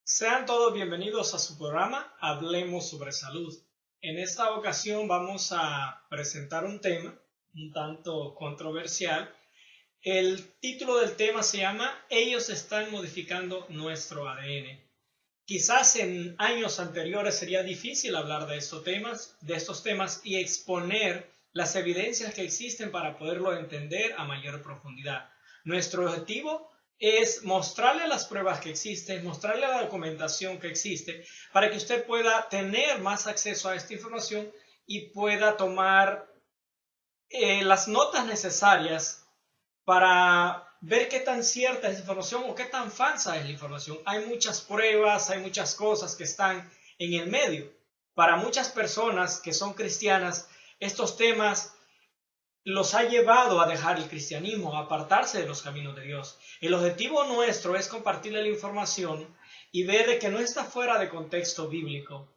Sean todos bienvenidos a su programa Hablemos sobre Salud. En esta ocasión vamos a presentar un tema un tanto controversial. El título del tema se llama Ellos están modificando nuestro ADN. Quizás en años anteriores sería difícil hablar de estos temas y exponer las evidencias que existen para poderlo entender a mayor profundidad. Nuestro objetivo es mostrarle las pruebas que existen, mostrarle la documentación que existe, para que usted pueda tener más acceso a esta información y pueda tomar las notas necesarias para ver qué tan cierta es la información o qué tan falsa es la información. Hay muchas pruebas, hay muchas cosas que están en el medio. Para muchas personas que son cristianas, estos temas los ha llevado a dejar el cristianismo, a apartarse de los caminos de Dios. El objetivo nuestro es compartirle la información y ver que no está fuera de contexto bíblico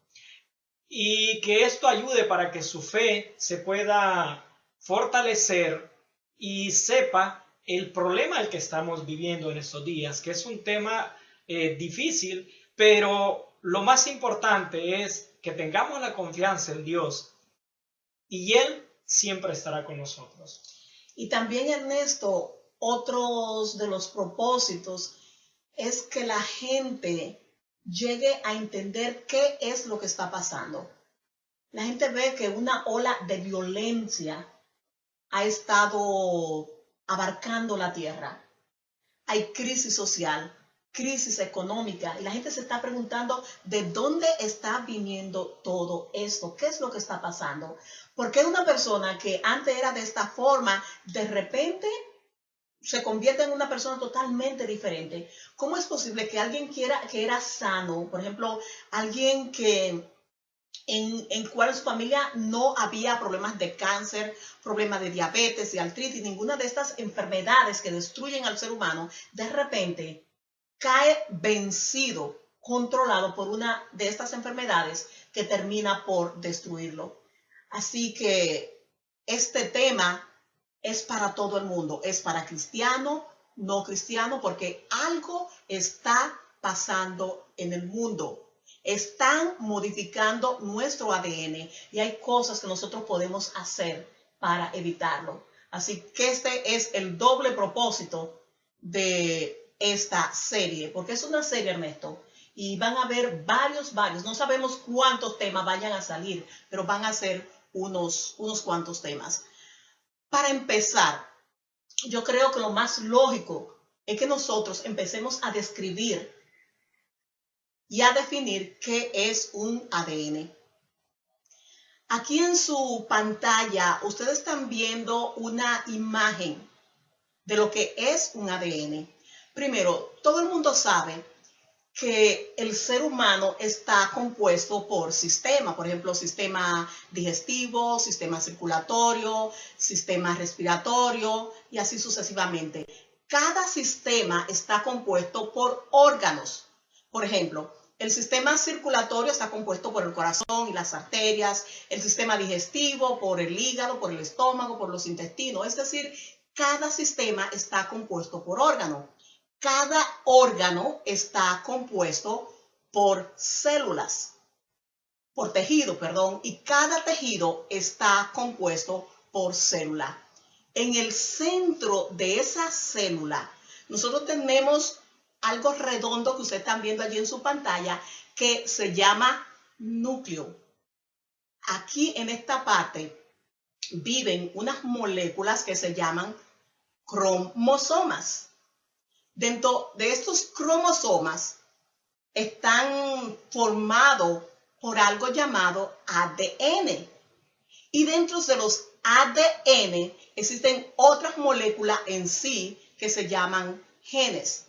y que esto ayude para que su fe se pueda fortalecer y sepa el problema al que estamos viviendo en estos días, que es un tema difícil, pero lo más importante es que tengamos la confianza en Dios y Él siempre estará con nosotros. Y también, Ernesto, otros de los propósitos es que la gente llegue a entender qué es lo que está pasando. La gente ve que una ola de violencia ha estado abarcando la tierra. Hay crisis social, crisis económica, y la gente se está preguntando de dónde está viniendo todo esto, qué es lo que está pasando. ¿Por qué una persona que antes era de esta forma, de repente se convierte en una persona totalmente diferente? ¿Cómo es posible que alguien que era sano, por ejemplo, alguien que en cual en su familia no había problemas de cáncer, problemas de diabetes, de artritis, ninguna de estas enfermedades que destruyen al ser humano, de repente cae vencido, controlado por una de estas enfermedades que termina por destruirlo? Así que este tema es para todo el mundo, es para cristiano, no cristiano, porque algo está pasando en el mundo. Están modificando nuestro ADN y hay cosas que nosotros podemos hacer para evitarlo. Así que este es el doble propósito de esta serie, porque es una serie, Ernesto, y van a haber varios, no sabemos cuántos temas vayan a salir, pero van a ser unos cuantos temas. Para empezar, yo creo que lo más lógico es que nosotros empecemos a describir y a definir qué es un ADN. Aquí en su pantalla ustedes están viendo una imagen de lo que es un ADN. Primero, todo el mundo sabe que el ser humano está compuesto por sistemas, por ejemplo, sistema digestivo, sistema circulatorio, sistema respiratorio y así sucesivamente. Cada sistema está compuesto por órganos. Por ejemplo, el sistema circulatorio está compuesto por el corazón y las arterias, el sistema digestivo por el hígado, por el estómago, por los intestinos. Es decir, cada sistema está compuesto por órganos. Cada órgano está compuesto por células, por tejido, perdón, y cada tejido está compuesto por célula. En el centro de esa célula, nosotros tenemos algo redondo que ustedes están viendo allí en su pantalla, que se llama núcleo. Aquí en esta parte viven unas moléculas que se llaman cromosomas. Dentro de estos cromosomas están formados por algo llamado ADN. Y dentro de los ADN existen otras moléculas en sí que se llaman genes.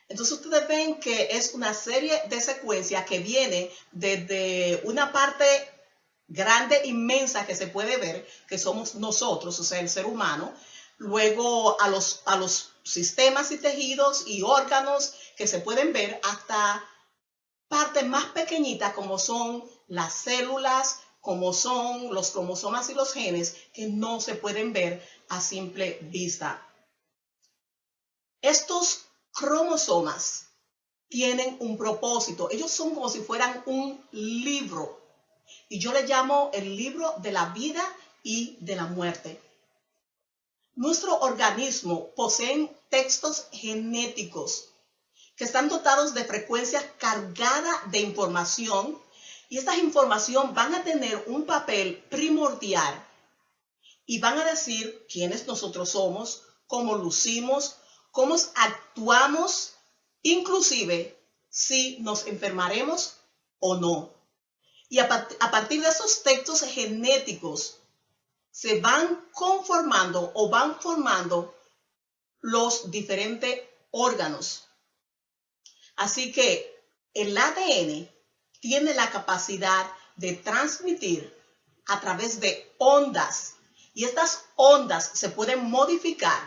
Entonces ustedes ven que es una serie de secuencias que viene desde una parte grande, inmensa, que se puede ver, que somos nosotros, o sea, el ser humano, luego a los sistemas y tejidos y órganos que se pueden ver, hasta partes más pequeñitas como son las células, como son los cromosomas y los genes, que no se pueden ver a simple vista. Estos cromosomas tienen un propósito. Ellos son como si fueran un libro. Y yo le llamo el libro de la vida y de la muerte. Nuestro organismo posee textos genéticos que están dotados de frecuencias cargadas de información, y estas información van a tener un papel primordial y van a decir quiénes nosotros somos, cómo lucimos, cómo actuamos, inclusive si nos enfermaremos o no. Y a partir de esos textos genéticos se van conformando o van formando los diferentes órganos. Así que el ADN tiene la capacidad de transmitir a través de ondas, y estas ondas se pueden modificar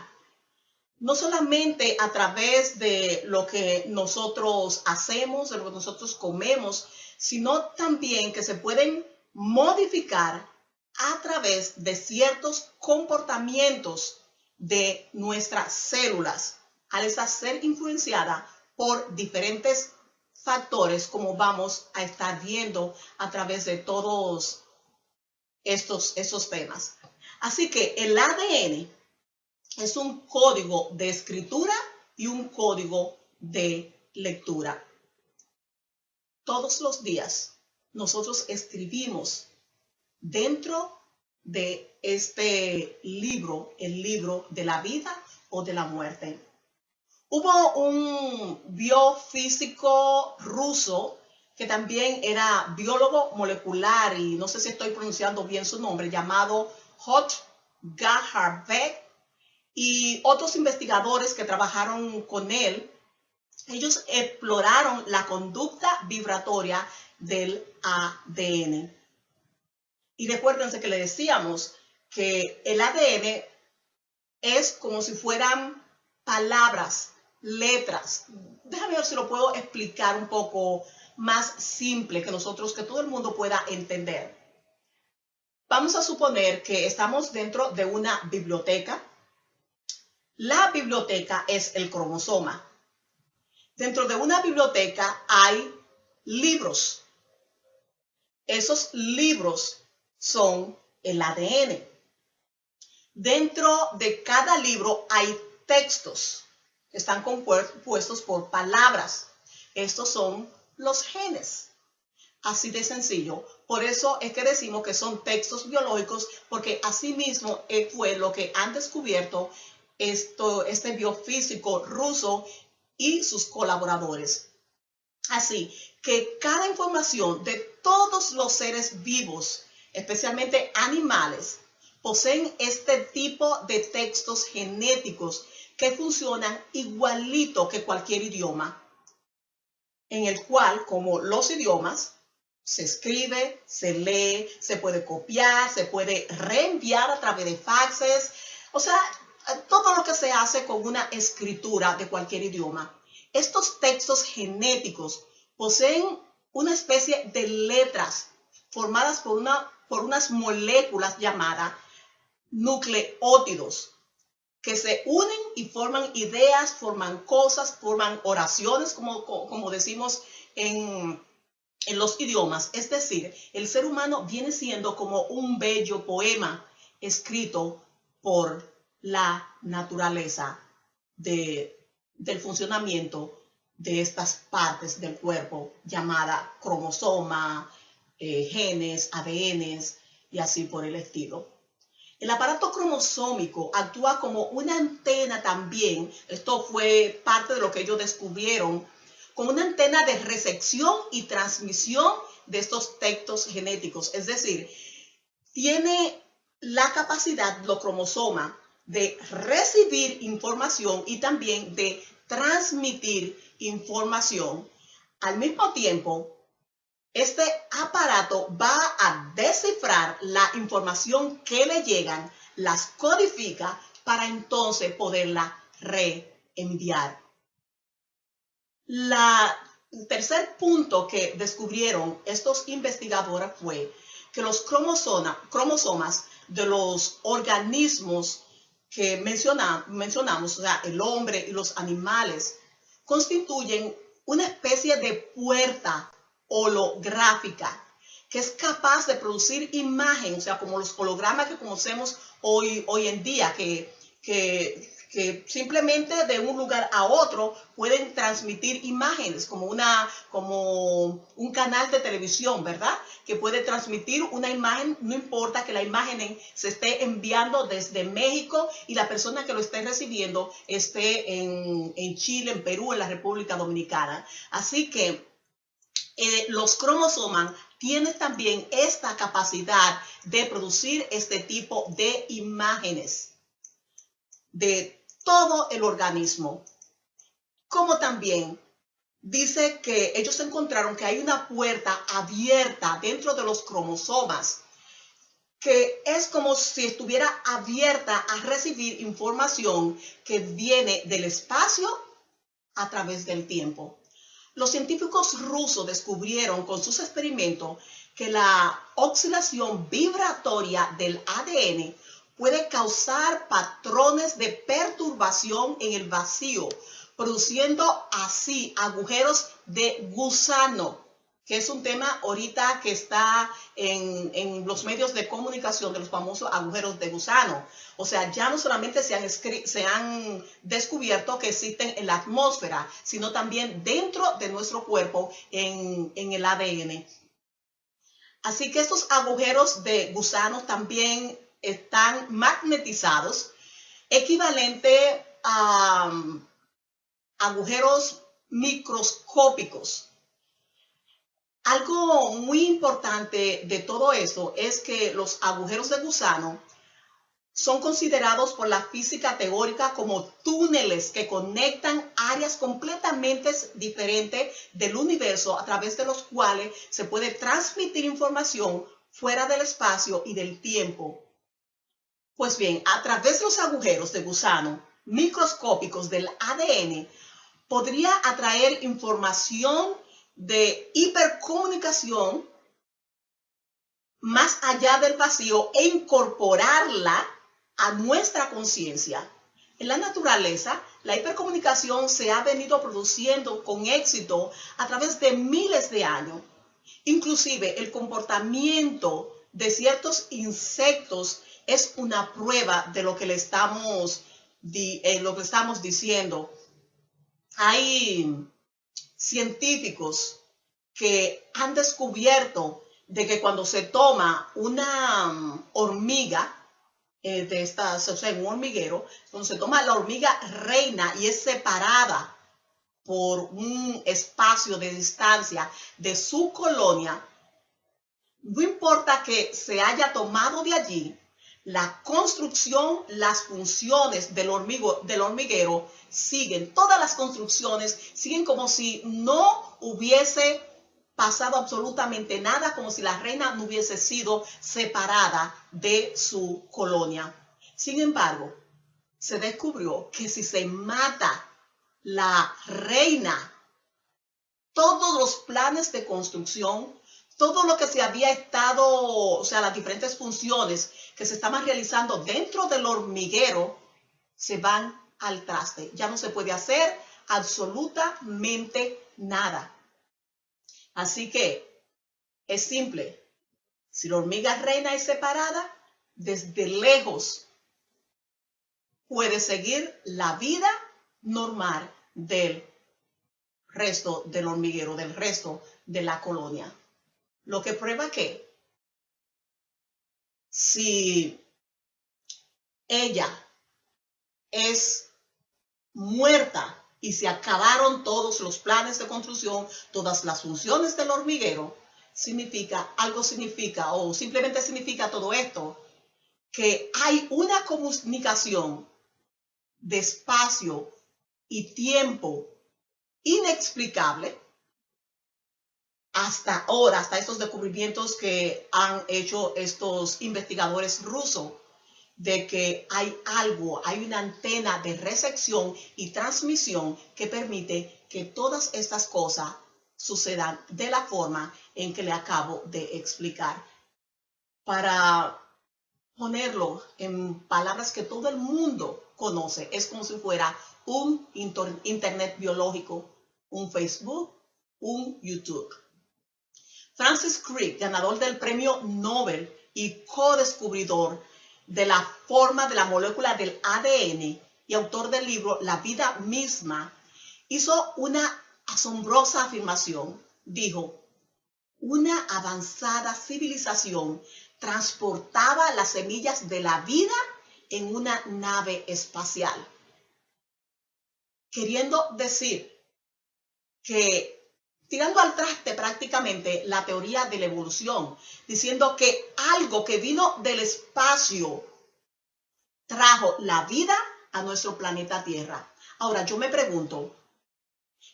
no solamente a través de lo que nosotros hacemos, de lo que nosotros comemos, sino también que se pueden modificar a través de ciertos comportamientos de nuestras células, al estar ser influenciada por diferentes factores, como vamos a estar viendo a través de todos estos temas. Así que el ADN es un código de escritura y un código de lectura. Todos los días nosotros escribimos dentro de este libro, el libro de la vida o de la muerte. Hubo un biofísico ruso que también era biólogo molecular, y no sé si estoy pronunciando bien su nombre, llamado Hotgarharbeck, y otros investigadores que trabajaron con él. Ellos exploraron la conducta vibratoria del ADN. Y recuérdense que le decíamos que el ADN es como si fueran palabras, letras. Déjame ver si lo puedo explicar un poco más simple, que todo el mundo pueda entender. Vamos a suponer que estamos dentro de una biblioteca. La biblioteca es el cromosoma. Dentro de una biblioteca hay libros. Esos libros son el ADN. Dentro de cada libro hay textos que están compuestos por palabras. Estos son los genes. Así de sencillo. Por eso es que decimos que son textos biológicos, porque así mismo fue lo que han descubierto este biofísico ruso y sus colaboradores. Así que cada información de todos los seres vivos, especialmente animales, poseen este tipo de textos genéticos que funcionan igualito que cualquier idioma, en el cual, como los idiomas, se escribe, se lee, se puede copiar, se puede reenviar a través de faxes, o sea, todo lo que se hace con una escritura de cualquier idioma. Estos textos genéticos poseen una especie de letras formadas por unas moléculas llamadas nucleótidos, que se unen y forman ideas, forman cosas, forman oraciones, como decimos en los idiomas. Es decir, el ser humano viene siendo como un bello poema escrito por la naturaleza del funcionamiento de estas partes del cuerpo, llamada cromosoma, genes, ADNs y así por el estilo. El aparato cromosómico actúa como una antena también. Esto fue parte de lo que ellos descubrieron, como una antena de recepción y transmisión de estos textos genéticos. Es decir, tiene la capacidad, los cromosomas, de recibir información y también de transmitir información. Al mismo tiempo, este aparato va a descifrar la información que le llegan, las codifica para entonces poderla reenviar. El tercer punto que descubrieron estos investigadores fue que los cromosomas de los organismos que mencionamos, o sea, el hombre y los animales, constituyen una especie de puerta holográfica que es capaz de producir imagen, o sea, como los hologramas que conocemos hoy en día, que simplemente de un lugar a otro pueden transmitir imágenes, como un canal de televisión, ¿verdad? Que puede transmitir una imagen, no importa que la imagen se esté enviando desde México y la persona que lo esté recibiendo esté en Chile, en Perú, en la República Dominicana. Así que los cromosomas tienen también esta capacidad de producir este tipo de imágenes de todo el organismo. Como también dice que ellos encontraron que hay una puerta abierta dentro de los cromosomas que es como si estuviera abierta a recibir información que viene del espacio a través del tiempo. Los científicos rusos descubrieron con sus experimentos que la oscilación vibratoria del ADN puede causar patrones de perturbación en el vacío, produciendo así agujeros de gusano, que es un tema ahorita que está en los medios de comunicación, de los famosos agujeros de gusano. O sea, ya no solamente se han descubierto que existen en la atmósfera, sino también dentro de nuestro cuerpo en el ADN. Así que estos agujeros de gusanos también están magnetizados, equivalente a agujeros microscópicos. Algo muy importante de todo eso es que los agujeros de gusano son considerados por la física teórica como túneles que conectan áreas completamente diferentes del universo a través de los cuales se puede transmitir información fuera del espacio y del tiempo. Pues bien, a través de los agujeros de gusano microscópicos del ADN podría atraer información de hipercomunicación más allá del vacío e incorporarla a nuestra conciencia. En la naturaleza, la hipercomunicación se ha venido produciendo con éxito a través de miles de años. Inclusive el comportamiento de ciertos insectos es una prueba de lo que le estamos diciendo. Hay científicos que han descubierto de que cuando se toma una hormiga de estas, o sea, en un hormiguero, cuando se toma la hormiga reina y es separada por un espacio de distancia de su colonia, no importa que se haya tomado de allí, la construcción, las funciones del hormiguero siguen, todas las construcciones siguen como si no hubiese pasado absolutamente nada, como si la reina no hubiese sido separada de su colonia. Sin embargo, se descubrió que si se mata la reina, todos los planes de construcción, todo lo que se había estado, o sea, las diferentes funciones que se estaban realizando dentro del hormiguero, se van al traste. Ya no se puede hacer absolutamente nada. Así que es simple. Si la hormiga reina es separada, desde lejos puede seguir la vida normal del resto del hormiguero, del resto de la colonia. Lo que prueba que si ella es muerta y se acabaron todos los planes de construcción, todas las funciones del hormiguero, significa o simplemente significa todo esto, que hay una comunicación de espacio y tiempo inexplicable hasta ahora, hasta estos descubrimientos que han hecho estos investigadores rusos, de que hay una antena de recepción y transmisión que permite que todas estas cosas sucedan de la forma en que le acabo de explicar. Para ponerlo en palabras que todo el mundo conoce, es como si fuera un internet biológico, un Facebook, un YouTube. Francis Crick, ganador del premio Nobel y co-descubridor de la forma de la molécula del ADN y autor del libro La vida misma, hizo una asombrosa afirmación. Dijo: una avanzada civilización transportaba las semillas de la vida en una nave espacial. Queriendo decir que tirando al traste prácticamente la teoría de la evolución, diciendo que algo que vino del espacio trajo la vida a nuestro planeta Tierra. Ahora, yo me pregunto,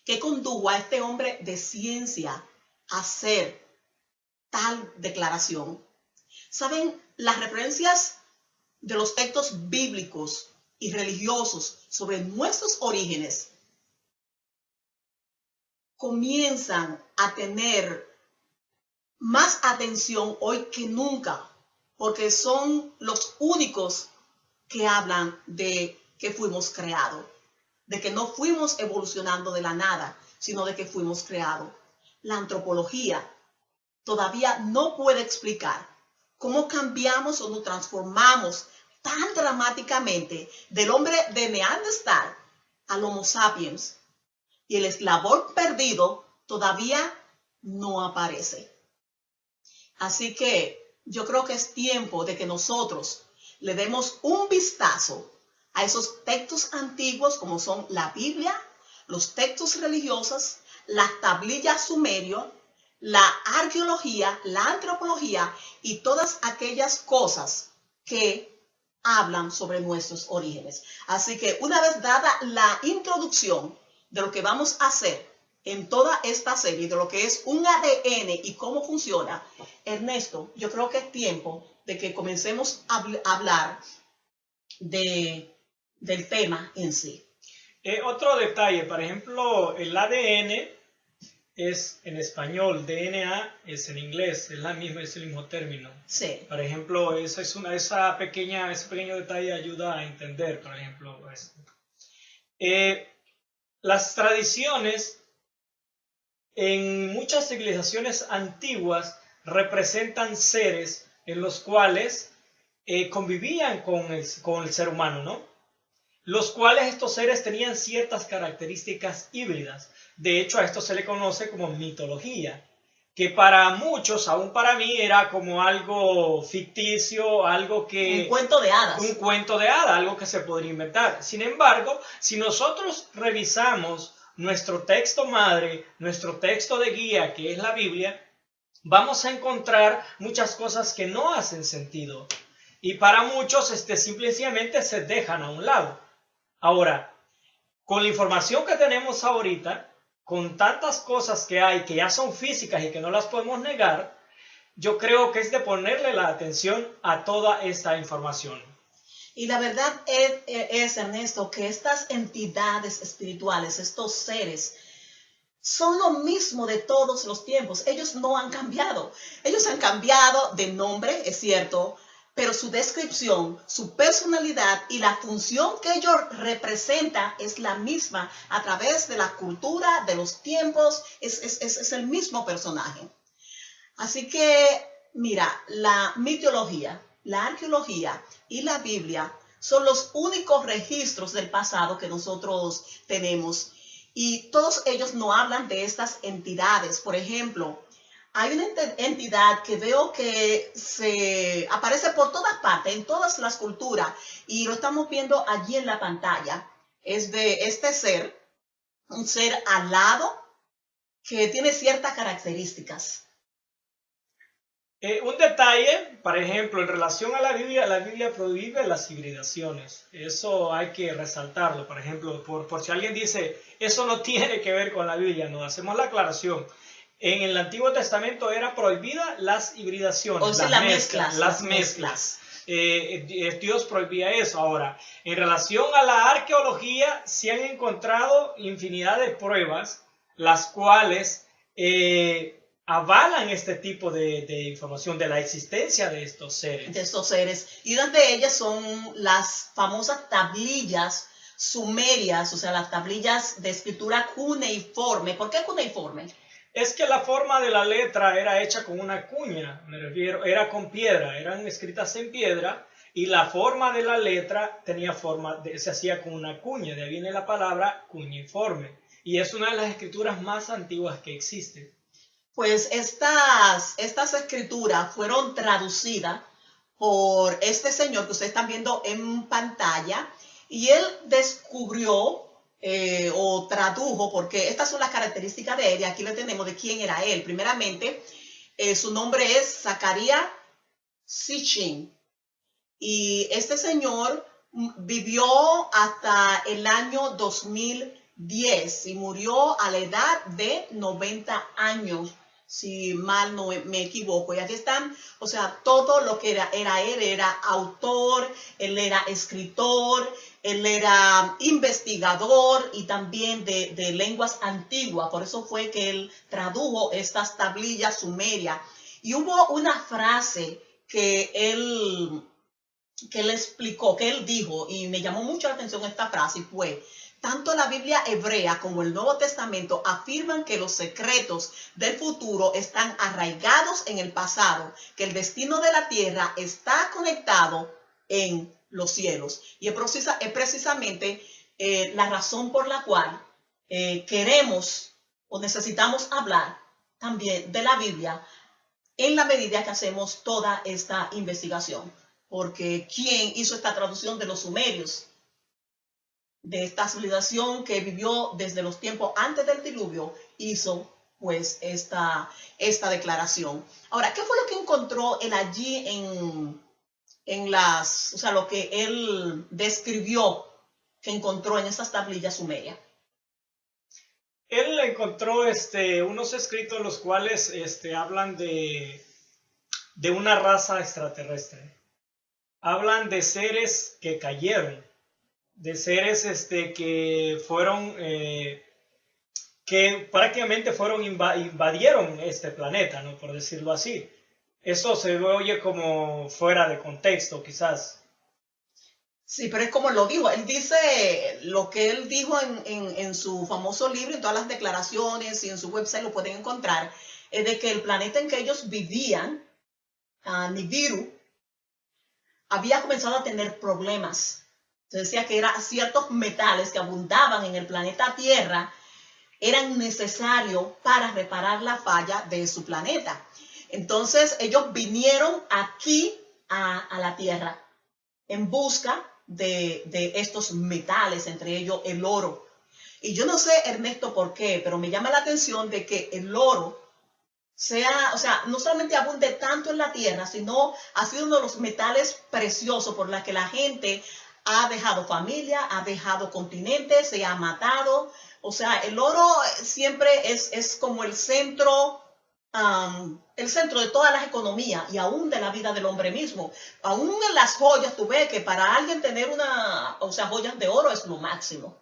¿qué condujo a este hombre de ciencia a hacer tal declaración? ¿Saben? Las referencias de los textos bíblicos y religiosos sobre nuestros orígenes comienzan a tener más atención hoy que nunca, porque son los únicos que hablan de que fuimos creados, de que no fuimos evolucionando de la nada, sino de que fuimos creados. La antropología todavía no puede explicar cómo cambiamos o nos transformamos tan dramáticamente del hombre de Neandertal al Homo sapiens. Y el eslabón perdido todavía no aparece. Así que yo creo que es tiempo de que nosotros le demos un vistazo a esos textos antiguos como son la Biblia, los textos religiosos, las tablillas sumerios, la arqueología, la antropología y todas aquellas cosas que hablan sobre nuestros orígenes. Así que una vez dada la introducción de lo que vamos a hacer en toda esta serie, de lo que es un ADN y cómo funciona, Ernesto, yo creo que es tiempo de que comencemos a hablar del tema en sí. Otro detalle, por ejemplo, el ADN es en español, DNA es en inglés, es el mismo término. Sí. Por ejemplo, ese pequeño detalle ayuda a entender, por ejemplo, esto. Las tradiciones en muchas civilizaciones antiguas representan seres en los cuales convivían con el ser humano, ¿no? Los cuales estos seres tenían ciertas características híbridas. De hecho, a esto se le conoce como mitología, que para muchos, aún para mí, era como algo ficticio, algo que... Un cuento de hadas. Un cuento de hadas, algo que se podría inventar. Sin embargo, si nosotros revisamos nuestro texto madre, nuestro texto de guía, que es la Biblia, vamos a encontrar muchas cosas que no hacen sentido. Y para muchos, simple y sencillamente se dejan a un lado. Ahora, con la información que tenemos ahorita, con tantas cosas que hay que ya son físicas y que no las podemos negar, yo creo que es de ponerle la atención a toda esta información. Y la verdad es, Ernesto, que estas entidades espirituales, estos seres, son lo mismo de todos los tiempos. Ellos no han cambiado. Ellos han cambiado de nombre, es cierto, pero su descripción, su personalidad y la función que ellos representan es la misma a través de la cultura, de los tiempos, es el mismo personaje. Así que, mira, la mitología, la arqueología y la Biblia son los únicos registros del pasado que nosotros tenemos. Y todos ellos no hablan de estas entidades. Por ejemplo, hay una entidad que veo que se aparece por todas partes, en todas las culturas, y lo estamos viendo allí en la pantalla. Es de este ser, un ser alado que tiene ciertas características. Un detalle, por ejemplo, en relación a la Biblia prohíbe las hibridaciones. Eso hay que resaltarlo. Por ejemplo, por si alguien dice, eso no tiene que ver con la Biblia, no, hacemos la aclaración. En el Antiguo Testamento era prohibida las hibridaciones, o sea, las mezclas. Dios prohibía eso. Ahora, en relación a la arqueología, se han encontrado infinidad de pruebas, las cuales avalan este tipo de información, de la existencia de estos seres. Y una de ellas son las famosas tablillas sumerias, o sea, las tablillas de escritura cuneiforme. ¿Por qué cuneiforme? Es que la forma de la letra era hecha con una cuña, me refiero, era con piedra, eran escritas en piedra y la forma de la letra tenía se hacía con una cuña, de ahí viene la palabra cuneiforme y es una de las escrituras más antiguas que existen. Pues estas escrituras fueron traducidas por este señor que ustedes están viendo en pantalla y él descubrió o tradujo, porque estas son las características de él y aquí le tenemos de quién era él. Primeramente, su nombre es Zacarías Sitchin y este señor vivió hasta el año 2010 y murió a la edad de 90 años, si mal no me equivoco. Y aquí están, o sea, todo lo que era él era autor, él era escritor, él era investigador y también de lenguas antiguas. Por eso fue que él tradujo estas tablillas sumerias. Y hubo una frase que él explicó, que él dijo, y me llamó mucho la atención esta frase, fue: tanto la Biblia hebrea como el Nuevo Testamento afirman que los secretos del futuro están arraigados en el pasado, que el destino de la tierra está conectado en los cielos. Y es precisamente la razón por la cual queremos o necesitamos hablar también de la Biblia en la medida que hacemos toda esta investigación. Porque ¿quién hizo esta traducción de los sumerios? De esta civilización que vivió desde los tiempos antes del diluvio, hizo pues esta declaración. Ahora, ¿qué fue lo que encontró él allí o sea, lo que él describió que encontró en esas tablillas sumerias? Él encontró unos escritos los cuales hablan de una raza extraterrestre. Hablan de seres que cayeron, de seres que fueron, que prácticamente invadieron este planeta, ¿no? Por decirlo así. Eso se oye como fuera de contexto, quizás. Sí, pero es como lo dijo. Él dice lo que él dijo en su famoso libro, en todas las declaraciones y en su website lo pueden encontrar, es de que el planeta en que ellos vivían, Nibiru, había comenzado a tener problemas. Se decía que ciertos metales que abundaban en el planeta Tierra eran necesarios para reparar la falla de su planeta. Entonces ellos vinieron aquí a la Tierra en busca de estos metales, entre ellos el oro. Y yo no sé, Ernesto, por qué, pero me llama la atención de que el oro no solamente abunde tanto en la tierra, sino ha sido uno de los metales preciosos por la que la gente ha dejado familia, ha dejado continentes, se ha matado. O sea, el oro siempre es como el centro de todas las economías y aún de la vida del hombre mismo. Aún en las joyas, tú ves que para alguien tener joyas de oro es lo máximo,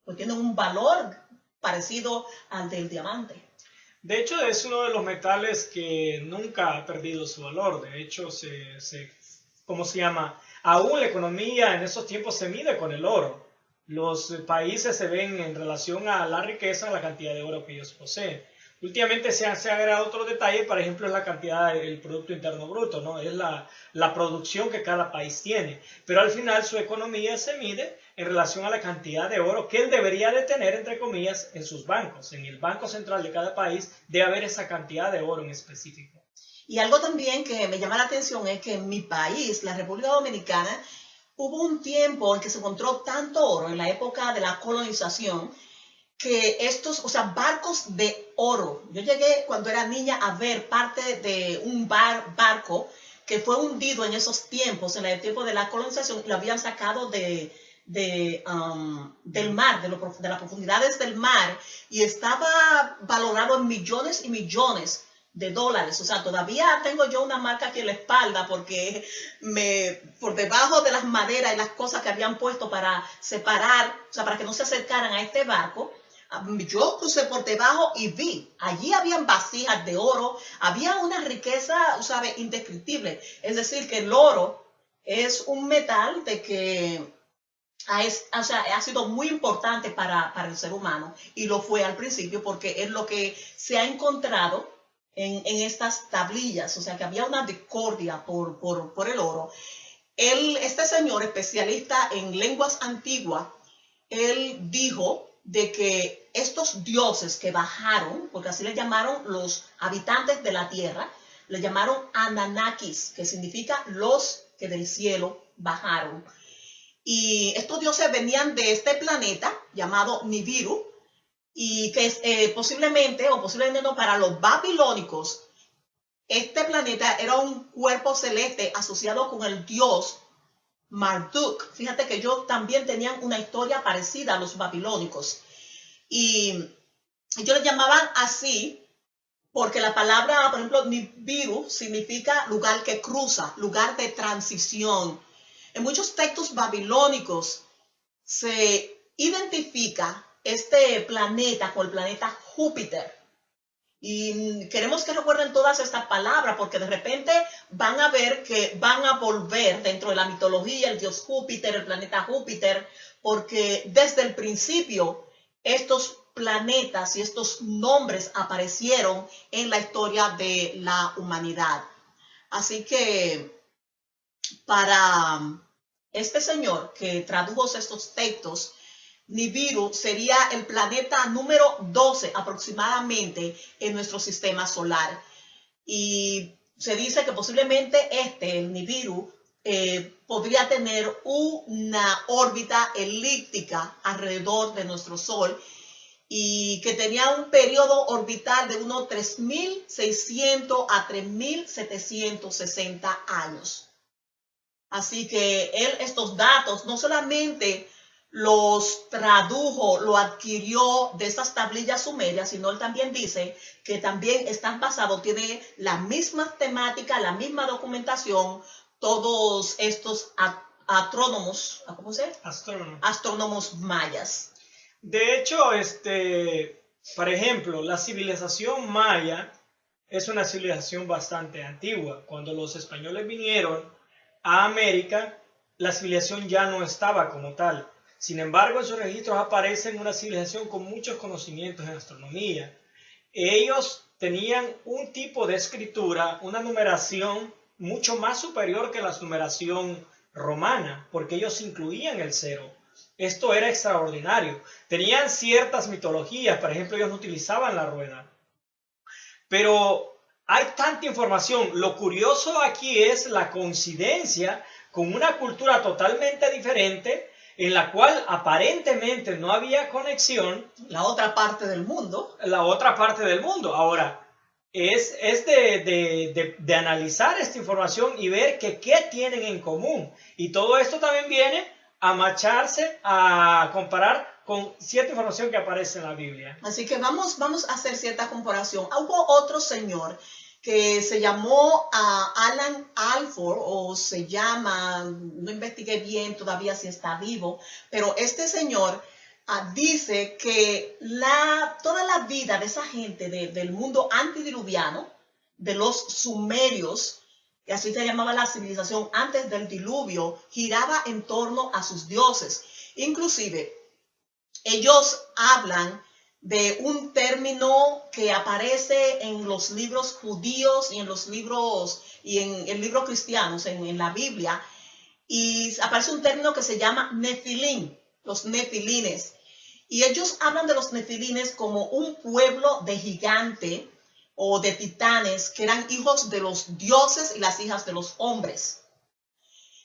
pues tienen un valor parecido al del diamante. De hecho, es uno de los metales que nunca ha perdido su valor. De hecho, ¿cómo se llama? Aún la economía en esos tiempos se mide con el oro. Los países se ven en relación a la riqueza, a la cantidad de oro que ellos poseen. Últimamente se ha agregado otro detalle, por ejemplo, es la cantidad del Producto Interno Bruto, ¿no? Es la producción que cada país tiene. Pero al final su economía se mide en relación a la cantidad de oro que él debería de tener, entre comillas, en sus bancos. En el Banco Central de cada país debe haber esa cantidad de oro en específico. Y algo también que me llama la atención es que en mi país, la República Dominicana, hubo un tiempo en que se encontró tanto oro en la época de la colonización que barcos de oro. Yo llegué cuando era niña a ver parte de un barco que fue hundido en esos tiempos, en el tiempo de la colonización, y lo habían sacado del mar, de las profundidades del mar, y estaba valorado en millones y millones de dólares. O sea, todavía tengo yo una marca aquí en la espalda porque por debajo de las maderas y las cosas que habían puesto para separar, o sea, para que no se acercaran a este barco, yo crucé por debajo y vi, allí habían vasijas de oro, había una riqueza, ¿sabes?, indescriptible. Es decir, que el oro es un metal de que o sea, ha sido muy importante para el ser humano, y lo fue al principio porque es lo que se ha encontrado en estas tablillas, o sea que había una discordia por el oro. Este señor especialista en lenguas antiguas, él dijo de que estos dioses que bajaron, porque así le llamaron los habitantes de la tierra, le llamaron Anunnakis, que significa los que del cielo bajaron. Y estos dioses venían de este planeta llamado Nibiru, y que posiblemente no, para los babilónicos, este planeta era un cuerpo celeste asociado con el dios Marduk. Fíjate que ellos también tenían una historia parecida a los babilónicos. Y ellos le llamaban así porque la palabra, por ejemplo, Nibiru significa lugar que cruza, lugar de transición. En muchos textos babilónicos se identifica este planeta con el planeta Júpiter. Y queremos que recuerden todas estas palabras, porque de repente van a ver que van a volver dentro de la mitología el dios Júpiter, el planeta Júpiter, porque desde el principio estos planetas y estos nombres aparecieron en la historia de la humanidad. Así que para este señor que tradujo estos textos, Nibiru sería el planeta número 12 aproximadamente en nuestro sistema solar. Y se dice que posiblemente el Nibiru, podría tener una órbita elíptica alrededor de nuestro Sol, y que tenía un periodo orbital de unos 3.600 a 3.760 años. Así que él estos datos no solamente los tradujo, lo adquirió de estas tablillas sumerias, sino él también dice que también están basados, tiene la misma temática, la misma documentación, todos estos astrónomos, ¿cómo se llama? Astrónomos mayas. De hecho, por ejemplo, la civilización maya es una civilización bastante antigua. Cuando los españoles vinieron a América, la civilización ya no estaba como tal. Sin embargo, en sus registros aparece una civilización con muchos conocimientos en astronomía. Ellos tenían un tipo de escritura, una numeración mucho más superior que la numeración romana, porque ellos incluían el cero. Esto era extraordinario. Tenían ciertas mitologías, por ejemplo, ellos no utilizaban la rueda. Pero hay tanta información. Lo curioso aquí es la coincidencia con una cultura totalmente diferente, en la cual aparentemente no había conexión. La otra parte del mundo. La otra parte del mundo. Ahora, es de analizar esta información y ver qué tienen en común. Y todo esto también viene a macharse, a comparar con cierta información que aparece en la Biblia. Así que vamos a hacer cierta comparación. Hubo otro señor que se llamó Alan Alford, o se llama, no investigué bien todavía si está vivo, pero este señor dice que toda la vida de esa gente del mundo antediluviano, de los sumerios, y así se llamaba la civilización antes del diluvio, giraba en torno a sus dioses. Inclusive, ellos hablan de un término que aparece en los libros judíos y en los libros cristianos, en la Biblia, y aparece un término que se llama Nefilim, los nefilines. Y ellos hablan de los nefilines como un pueblo de gigantes o de titanes que eran hijos de los dioses y las hijas de los hombres.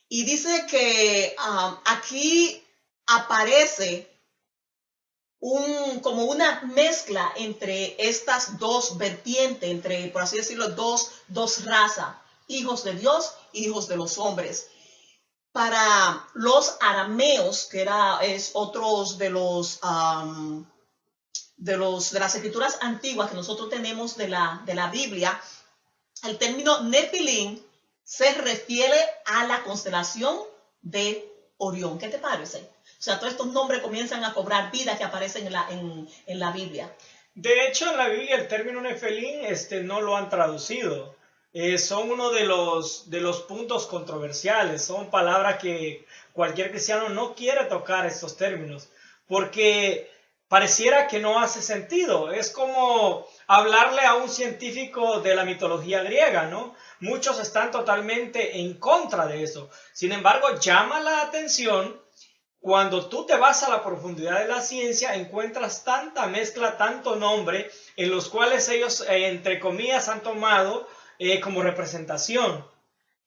Y dice que aquí aparece como una mezcla entre estas dos vertientes, entre, por así decirlo, dos razas, hijos de Dios y hijos de los hombres. Para los arameos, que es otros de las escrituras antiguas que nosotros tenemos de la Biblia, el término Nefilim se refiere a la constelación de Orión. ¿Qué te parece? O sea, todos estos nombres comienzan a cobrar vida que aparecen en la Biblia. De hecho, en la Biblia el término Nefilim no lo han traducido. son uno de los puntos controversiales. Son palabras que cualquier cristiano no quiere tocar estos términos, porque pareciera que no hace sentido. Es como hablarle a un científico de la mitología griega, ¿no? Muchos están totalmente en contra de eso. Sin embargo, llama la atención cuando tú te vas a la profundidad de la ciencia, encuentras tanta mezcla, tanto nombre, en los cuales ellos, entre comillas, han tomado como representación,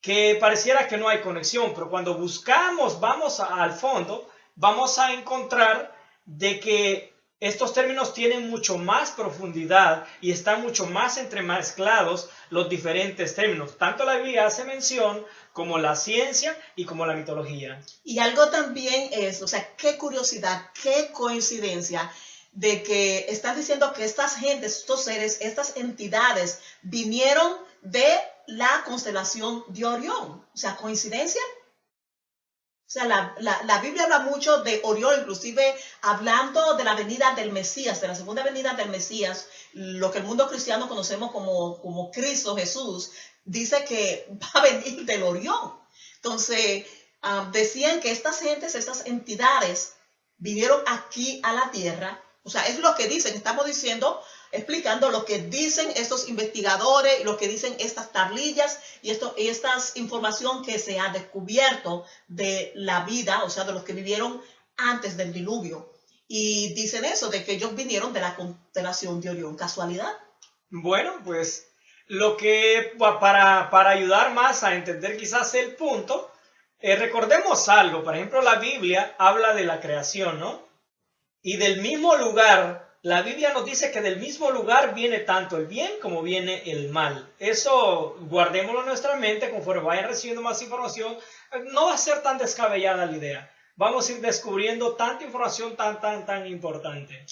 que pareciera que no hay conexión, pero cuando buscamos, vamos al fondo, vamos a encontrar de que estos términos tienen mucho más profundidad y están mucho más entremezclados los diferentes términos. Tanto la Biblia hace mención como la ciencia y como la mitología. Y algo también es, o sea, qué curiosidad, qué coincidencia de que están diciendo que estas gentes, estos seres, estas entidades vinieron de la constelación de Orión. O sea, ¿coincidencia? O sea, la Biblia habla mucho de Orión, inclusive hablando de la venida del Mesías, de la segunda venida del Mesías, lo que el mundo cristiano conocemos como Cristo Jesús, dice que va a venir del Orión. Entonces, decían que estas gentes, estas entidades, vinieron aquí a la tierra. O sea, es lo que dicen, estamos diciendo, explicando lo que dicen estos investigadores, lo que dicen estas tablillas y esta información que se ha descubierto de la vida, o sea, de los que vivieron antes del diluvio. Y dicen eso, de que ellos vinieron de la constelación de Orión. ¿Casualidad? Bueno, pues lo que para ayudar más a entender quizás el punto, recordemos algo. Por ejemplo, la Biblia habla de la creación, ¿no? Y del mismo lugar, la Biblia nos dice que del mismo lugar viene tanto el bien como viene el mal. Eso guardémoslo en nuestra mente conforme vayan recibiendo más información. No va a ser tan descabellada la idea. Vamos a ir descubriendo tanta información tan importante.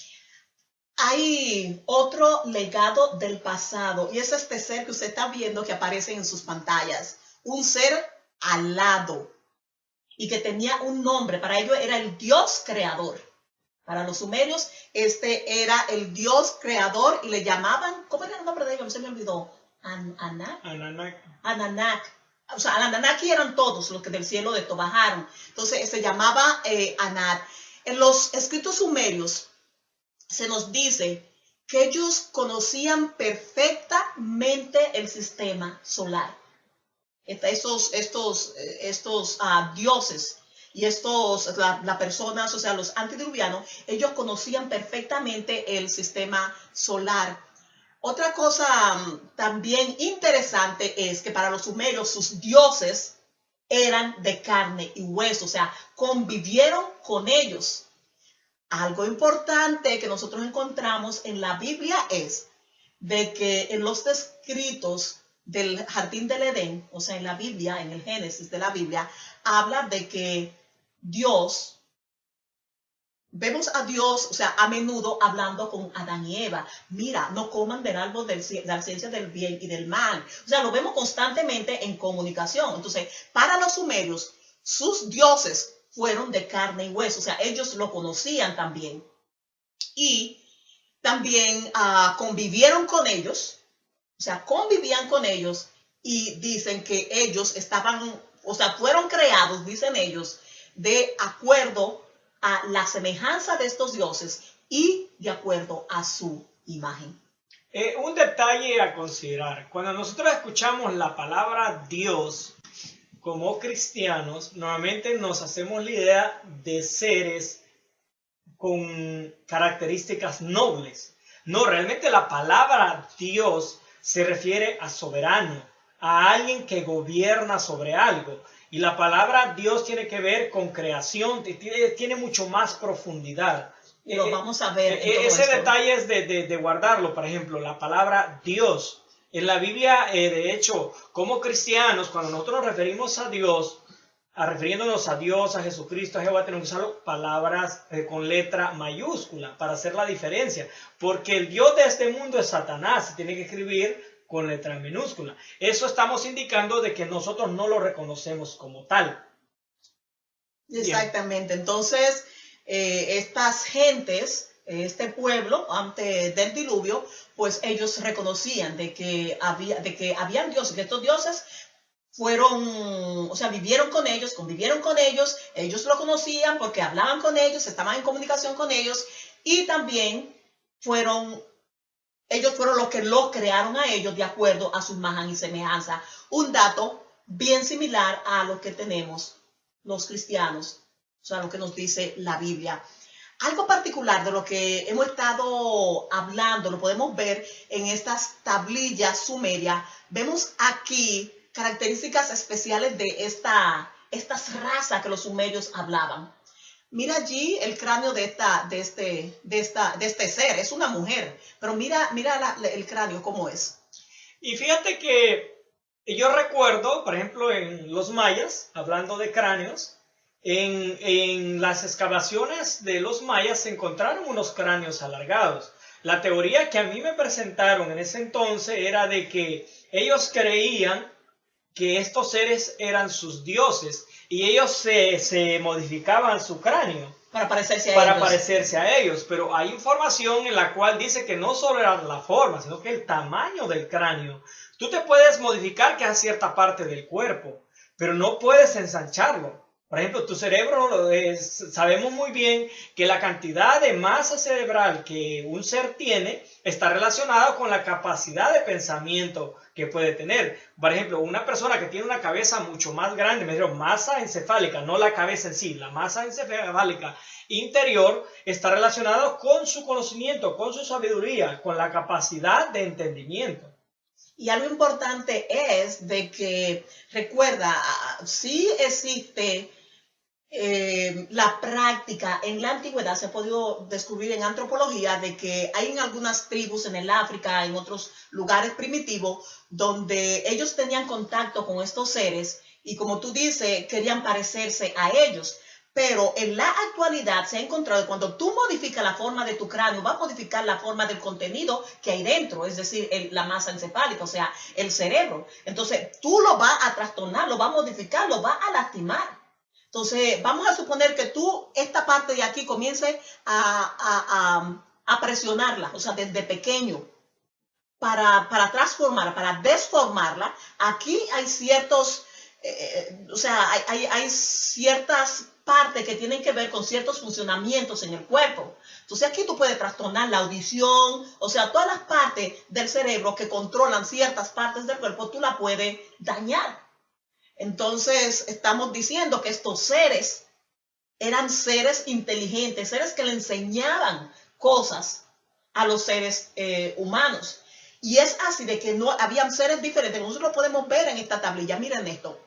Hay otro legado del pasado y es este ser que usted está viendo que aparece en sus pantallas. Un ser alado y que tenía un nombre. Para ellos era el Dios creador. Para los sumerios, este era el Dios creador y le llamaban, ¿cómo era el nombre de ellos? No se me olvidó. Ananak. O sea, Anunnaki eran todos los que del cielo bajaron. Entonces se llamaba Anak. En los escritos sumerios se nos dice que ellos conocían perfectamente el sistema solar. Estos dioses y las personas, o sea, los antediluvianos, ellos conocían perfectamente el sistema solar. Otra cosa también interesante es que para los sumerios sus dioses eran de carne y hueso, o sea, convivieron con ellos. Algo importante que nosotros encontramos en la Biblia es de que en los escritos del jardín del Edén, o sea, en la Biblia, en el Génesis de la Biblia, habla de que Dios, vemos a Dios, o sea, a menudo hablando con Adán y Eva. Mira, no coman del árbol de la ciencia del bien y del mal. O sea, lo vemos constantemente en comunicación. Entonces, para los sumerios, sus dioses fueron de carne y hueso. O sea, ellos lo conocían también. Y también convivieron con ellos. O sea, convivían con ellos y dicen que ellos estaban, o sea, fueron creados, dicen ellos, de acuerdo a la semejanza de estos dioses y de acuerdo a su imagen. Un detalle a considerar. Cuando nosotros escuchamos la palabra Dios como cristianos, normalmente nos hacemos la idea de seres con características nobles. No, realmente la palabra Dios se refiere a soberano, a alguien que gobierna sobre algo. Y la palabra Dios tiene que ver con creación, tiene mucho más profundidad. Y lo vamos a ver. Ese detalle es de guardarlo. Por ejemplo, la palabra Dios. En la Biblia, de hecho, como cristianos, cuando nosotros nos referimos a Dios, refiriéndonos a Dios, a Jesucristo, a Jehová, tenemos que usar palabras con letra mayúscula para hacer la diferencia. Porque el Dios de este mundo es Satanás, se tiene que escribir con letra minúscula. Eso estamos indicando de que nosotros no lo reconocemos como tal. Exactamente. Bien. Entonces, estas gentes, este pueblo, antes del diluvio, pues ellos reconocían de que habían dioses, que estos dioses fueron, o sea, vivieron con ellos, convivieron con ellos lo conocían porque hablaban con ellos, estaban en comunicación con ellos, y también ellos fueron los que los crearon a ellos de acuerdo a su imagen y semejanza. Un dato bien similar a lo que tenemos los cristianos, o sea, lo que nos dice la Biblia. Algo particular de lo que hemos estado hablando, lo podemos ver en estas tablillas sumerias. Vemos aquí características especiales de estas razas que los sumerios hablaban. Mira allí el cráneo de este ser, es una mujer, pero mira el cráneo cómo es. Y fíjate que yo recuerdo, por ejemplo, en los mayas, hablando de cráneos, en las excavaciones de los mayas se encontraron unos cráneos alargados. La teoría que a mí me presentaron en ese entonces era de que ellos creían que estos seres eran sus dioses y ellos se modificaban su cráneo para parecerse a ellos. Pero hay información en la cual dice que no solo era la forma, sino que el tamaño del cráneo. Tú te puedes modificar que a cierta parte del cuerpo, pero no puedes ensancharlo. Por ejemplo, tu cerebro, sabemos muy bien que la cantidad de masa cerebral que un ser tiene está relacionada con la capacidad de pensamiento que puede tener. Por ejemplo, una persona que tiene una cabeza mucho más grande, me refiero masa encefálica, no la cabeza en sí, la masa encefálica interior está relacionada con su conocimiento, con su sabiduría, con la capacidad de entendimiento. Y algo importante es de que, recuerda, sí existe la práctica en la antigüedad, se ha podido descubrir en antropología de que hay en algunas tribus en el África, en otros lugares primitivos, donde ellos tenían contacto con estos seres y, como tú dices, querían parecerse a ellos. Pero en la actualidad se ha encontrado que cuando tú modificas la forma de tu cráneo, va a modificar la forma del contenido que hay dentro, es decir, la masa encefálica, o sea, el cerebro. Entonces, tú lo vas a trastornar, lo vas a modificar, lo vas a lastimar. Entonces, vamos a suponer que tú, esta parte de aquí, comiences a presionarla, o sea, desde pequeño, para transformarla, para desformarla. Aquí hay ciertos, o sea, hay ciertas partes que tienen que ver con ciertos funcionamientos en el cuerpo. Entonces, aquí tú puedes trastornar la audición, o sea, todas las partes del cerebro que controlan ciertas partes del cuerpo, tú la puedes dañar. Entonces, estamos diciendo que estos seres eran seres inteligentes, seres que le enseñaban cosas a los seres humanos. Y es así de que no habían seres diferentes. Nosotros lo podemos ver en esta tablilla. Miren esto.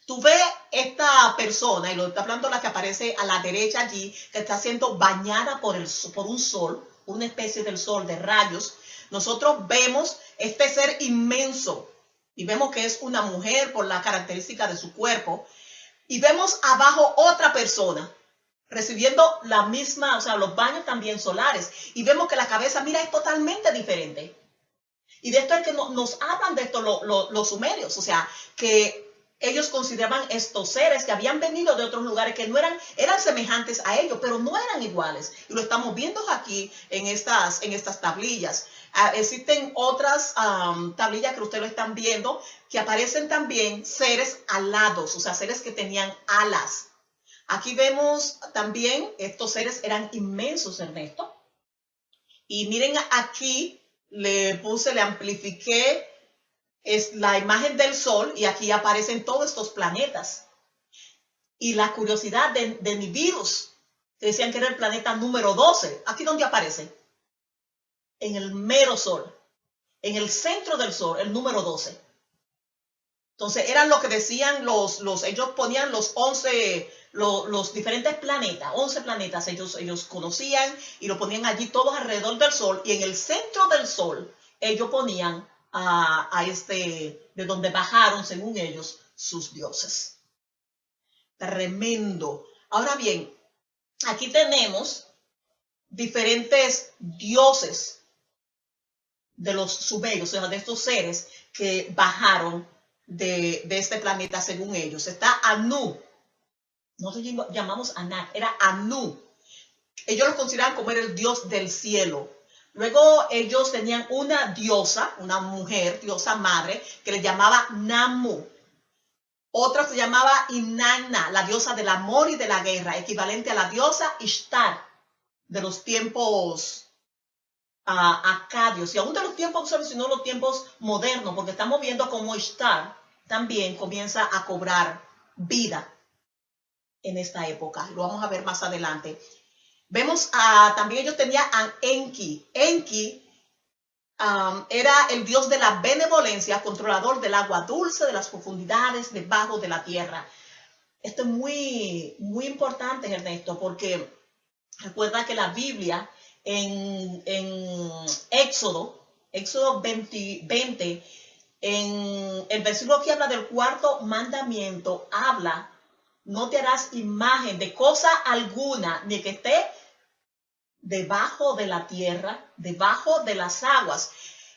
Tú ves esta persona, y lo está hablando la que aparece a la derecha allí, que está siendo bañada por un sol, una especie del sol de rayos. Nosotros vemos este ser inmenso. Y vemos que es una mujer por la característica de su cuerpo. Y vemos abajo otra persona recibiendo la misma, o sea, los baños también solares. Y vemos que la cabeza, mira, es totalmente diferente. Y de esto es que nos hablan de esto los sumerios. O sea, que ellos consideraban estos seres que habían venido de otros lugares que no eran semejantes a ellos, pero no eran iguales. Y lo estamos viendo aquí en estas tablillas. Existen otras tablillas que ustedes lo están viendo, que aparecen también seres alados, o sea, seres que tenían alas. Aquí vemos también, estos seres eran inmensos, Ernesto. Y miren aquí, le amplifiqué es la imagen del Sol y aquí aparecen todos estos planetas. Y la curiosidad de Nibiru, que decían que era el planeta número 12, ¿aquí dónde aparece? En el mero Sol, en el centro del Sol, el número 12. Entonces, eran lo que decían ellos ponían los 11, los diferentes planetas, 11 planetas ellos conocían y lo ponían allí todos alrededor del Sol, y en el centro del Sol ellos ponían de donde bajaron, según ellos, sus dioses. Tremendo. Ahora bien, aquí tenemos diferentes dioses de los sumerios, o sea, de estos seres que bajaron de este planeta según ellos. Está Anu. Nosotros llamamos Anak, era Anu. Ellos lo consideraban como era el dios del cielo. Luego ellos tenían una diosa, una mujer, diosa madre, que le llamaba Namu. Otra se llamaba Inanna, la diosa del amor y de la guerra, equivalente a la diosa Ishtar de los tiempos acadios, y aún de los tiempos, sino los tiempos modernos, porque estamos viendo cómo Ishtar también comienza a cobrar vida en esta época. Lo vamos a ver más adelante. Vemos también ellos tenían a Enki. Enki era el dios de la benevolencia, controlador del agua dulce, de las profundidades debajo de la tierra. Esto es muy, muy importante, Ernesto, porque recuerda que la Biblia en Éxodo 20, en el versículo que habla del cuarto mandamiento, habla: no te harás imagen de cosa alguna, ni que esté debajo de la tierra, debajo de las aguas.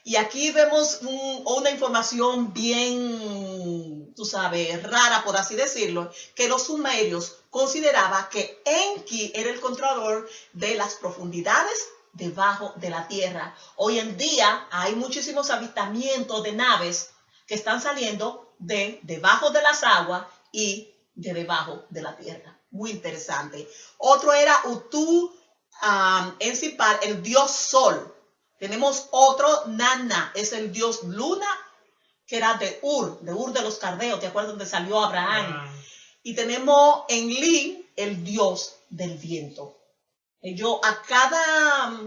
Y aquí vemos una información bien, tú sabes, rara, por así decirlo, que los sumerios consideraban que Enki era el controlador de las profundidades debajo de la tierra. Hoy en día hay muchísimos avistamientos de naves que están saliendo de debajo de las aguas y de debajo de la tierra. Muy interesante. Otro era Utu Ensipar, el dios sol. Tenemos otro, Nana, es el dios luna, que era de Ur de los Caldeos, ¿te acuerdas donde salió Abraham? Y tenemos Enlil, el dios del viento. Ellos, a cada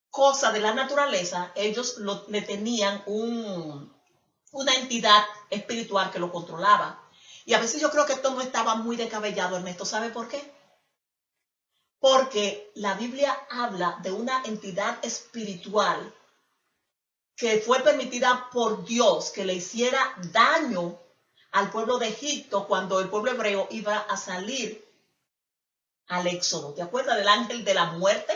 cosa de la naturaleza, ellos le tenían una entidad espiritual que lo controlaba. Y a veces yo creo que esto no estaba muy descabellado, Ernesto. ¿Sabe por qué? Porque la Biblia habla de una entidad espiritual que fue permitida por Dios que le hiciera daño al pueblo de Egipto cuando el pueblo hebreo iba a salir al éxodo. ¿Te acuerdas del ángel de la muerte?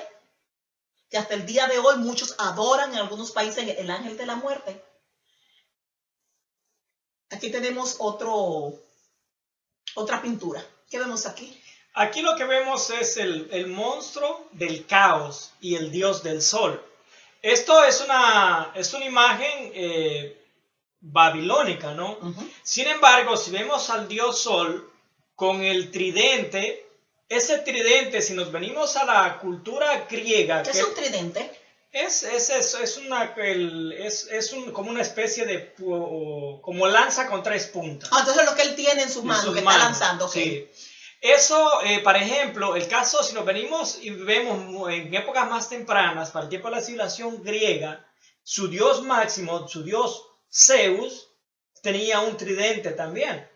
Que hasta el día de hoy muchos adoran en algunos países el ángel de la muerte. Aquí tenemos otra pintura. ¿Qué vemos aquí? Aquí lo que vemos es el monstruo del caos y el dios del sol. Esto es una imagen babilónica, ¿no? Sin embargo, si vemos al dios sol con el tridente, ese tridente, si nos venimos a la cultura griega... ¿Qué es un tridente? Como una especie de como lanza con 3 puntas. Entonces lo que él tiene en sus manos, que está lanzando. Sí. Eso, por ejemplo, el caso, si nos venimos y vemos en épocas más tempranas, para el tiempo de la civilización griega, su dios máximo, su dios Zeus, tenía un tridente también.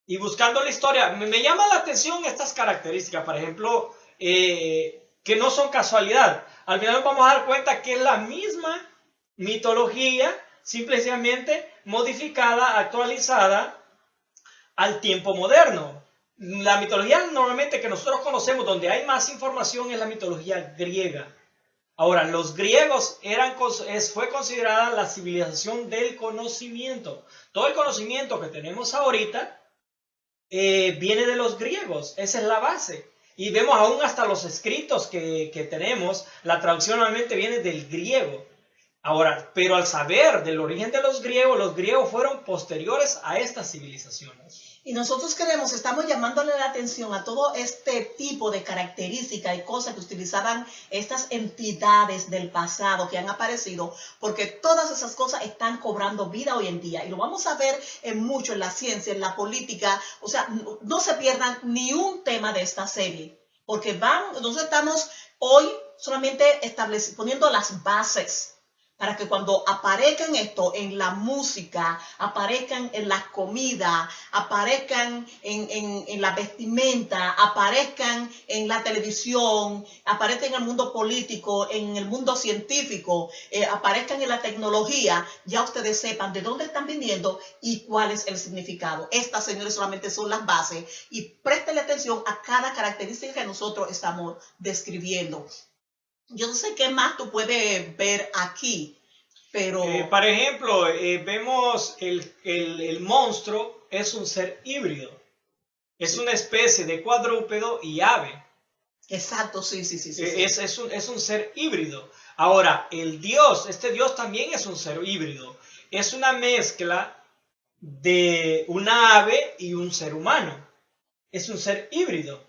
Y buscando la historia, me llama la atención estas características, por ejemplo, que no son casualidad. Al final nos vamos a dar cuenta que es la misma mitología, simplemente modificada, actualizada al tiempo moderno. La mitología normalmente que nosotros conocemos, donde hay más información, es la mitología griega. Ahora, los griegos fue considerada la civilización del conocimiento. Todo el conocimiento que tenemos ahorita viene de los griegos. Esa es la base. Y vemos aún hasta los escritos que tenemos, la traducción normalmente viene del griego. Ahora, pero al saber del origen de los griegos fueron posteriores a estas civilizaciones. Y nosotros estamos llamándole la atención a todo este tipo de características y cosas que utilizaban estas entidades del pasado que han aparecido, porque todas esas cosas están cobrando vida hoy en día. Y lo vamos a ver mucho en la ciencia, en la política. O sea, no se pierdan ni un tema de esta serie, porque nosotros estamos hoy solamente poniendo las bases para que cuando aparezcan esto en la música, aparezcan en la comida, aparezcan en la vestimenta, aparezcan en la televisión, aparezcan en el mundo político, en el mundo científico, aparezcan en la tecnología, ya ustedes sepan de dónde están viniendo y cuál es el significado. Estas, señores, solamente son las bases y préstenle atención a cada característica que nosotros estamos describiendo. Yo no sé qué más tú puedes ver aquí, pero... por ejemplo, vemos el monstruo es un ser híbrido. Es una especie de cuadrúpedo y ave. Exacto, sí. Es un ser híbrido. Ahora, este Dios también es un ser híbrido. Es una mezcla de una ave y un ser humano. Es un ser híbrido.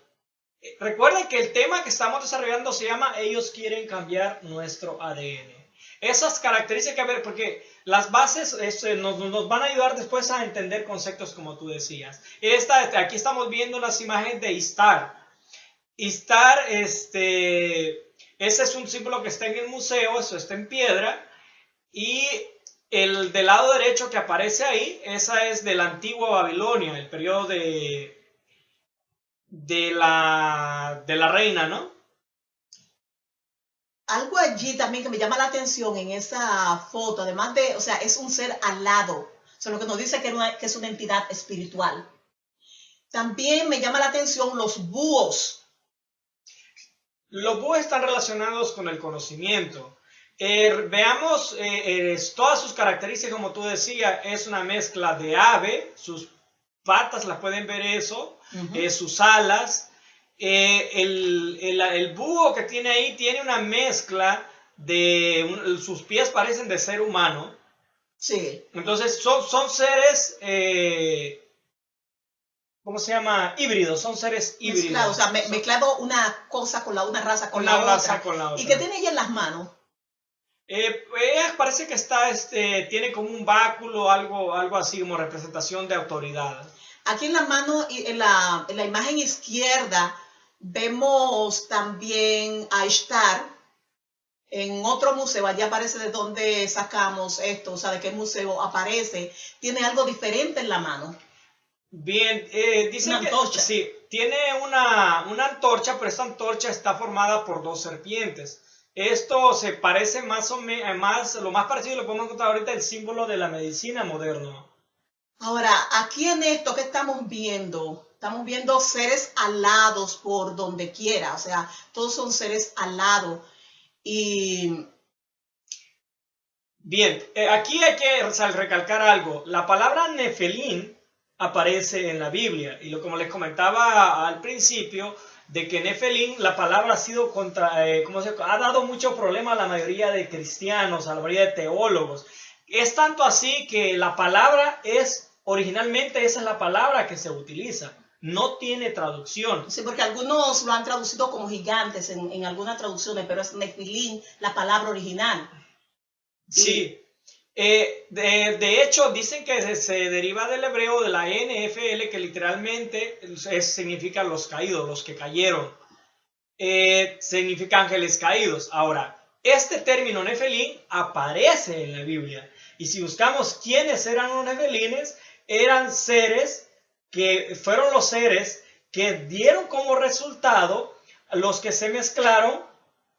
Recuerden que el tema que estamos desarrollando se llama Ellos quieren cambiar nuestro ADN. Esas características que ver, porque las bases nos van a ayudar después a entender conceptos como tú decías. Aquí estamos viendo las imágenes de Istar. Istar, ese es un símbolo que está en el museo, eso está en piedra. Y el del lado derecho que aparece ahí, esa es de la antigua Babilonia, el periodo de la reina, ¿no? Algo allí también que me llama la atención en esa foto, además de, o sea, es un ser alado, o sea, lo que nos dice que es una entidad espiritual. También me llama la atención los búhos. Los búhos están relacionados con el conocimiento. Veamos todas sus características, como tú decías, es una mezcla de ave, sus patas las pueden ver eso, sus alas. El búho que tiene ahí tiene una mezcla de sus pies parecen de ser humano. Sí. Entonces son seres, ¿cómo se llama? Híbridos, son seres híbridos. Mezclado, o sea, mezclado una cosa con una raza con la otra. ¿Y qué tiene ella en las manos? Parece que tiene como un báculo, algo así como representación de autoridad. Aquí en la mano, en la imagen izquierda, vemos también a Ishtar en otro museo. Allá aparece de dónde sacamos esto, o sea, de qué museo aparece. Tiene algo diferente en la mano. Bien, dicen una antorcha. Sí, tiene una antorcha, pero esta antorcha está formada por dos serpientes. Esto se parece lo más parecido lo podemos encontrar ahorita el símbolo de la medicina moderna. Ahora, aquí en esto que estamos viendo seres alados por donde quiera, o sea, todos son seres alados. Y bien, aquí hay que recalcar algo. La palabra Nefelín aparece en la Biblia y como les comentaba al principio, de que Nefelín, la palabra ha sido ha dado mucho problema a la mayoría de cristianos, a la mayoría de teólogos. Es tanto así que la palabra originalmente esa es la palabra que se utiliza. No tiene traducción. Sí, porque algunos lo han traducido como gigantes en algunas traducciones, pero es Nefilim la palabra original. Sí. De hecho, dicen que se deriva del hebreo de la NFL, que literalmente significa los caídos, los que cayeron. Significa ángeles caídos. Ahora, este término Nefelín aparece en la Biblia. Y si buscamos quiénes eran los Nefelines, eran fueron los seres que dieron como resultado los que se mezclaron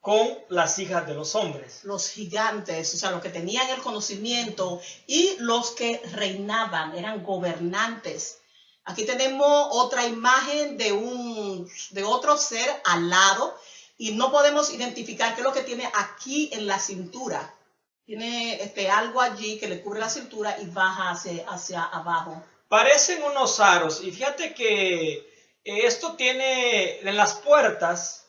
con las hijas de los hombres. Los gigantes, o sea, los que tenían el conocimiento y los que reinaban, eran gobernantes. Aquí tenemos otra imagen de otro ser alado y no podemos identificar qué es lo que tiene aquí en la cintura. Tiene algo allí que le cubre la cintura y baja hacia abajo. Parecen unos aros y fíjate que esto tiene en las puertas.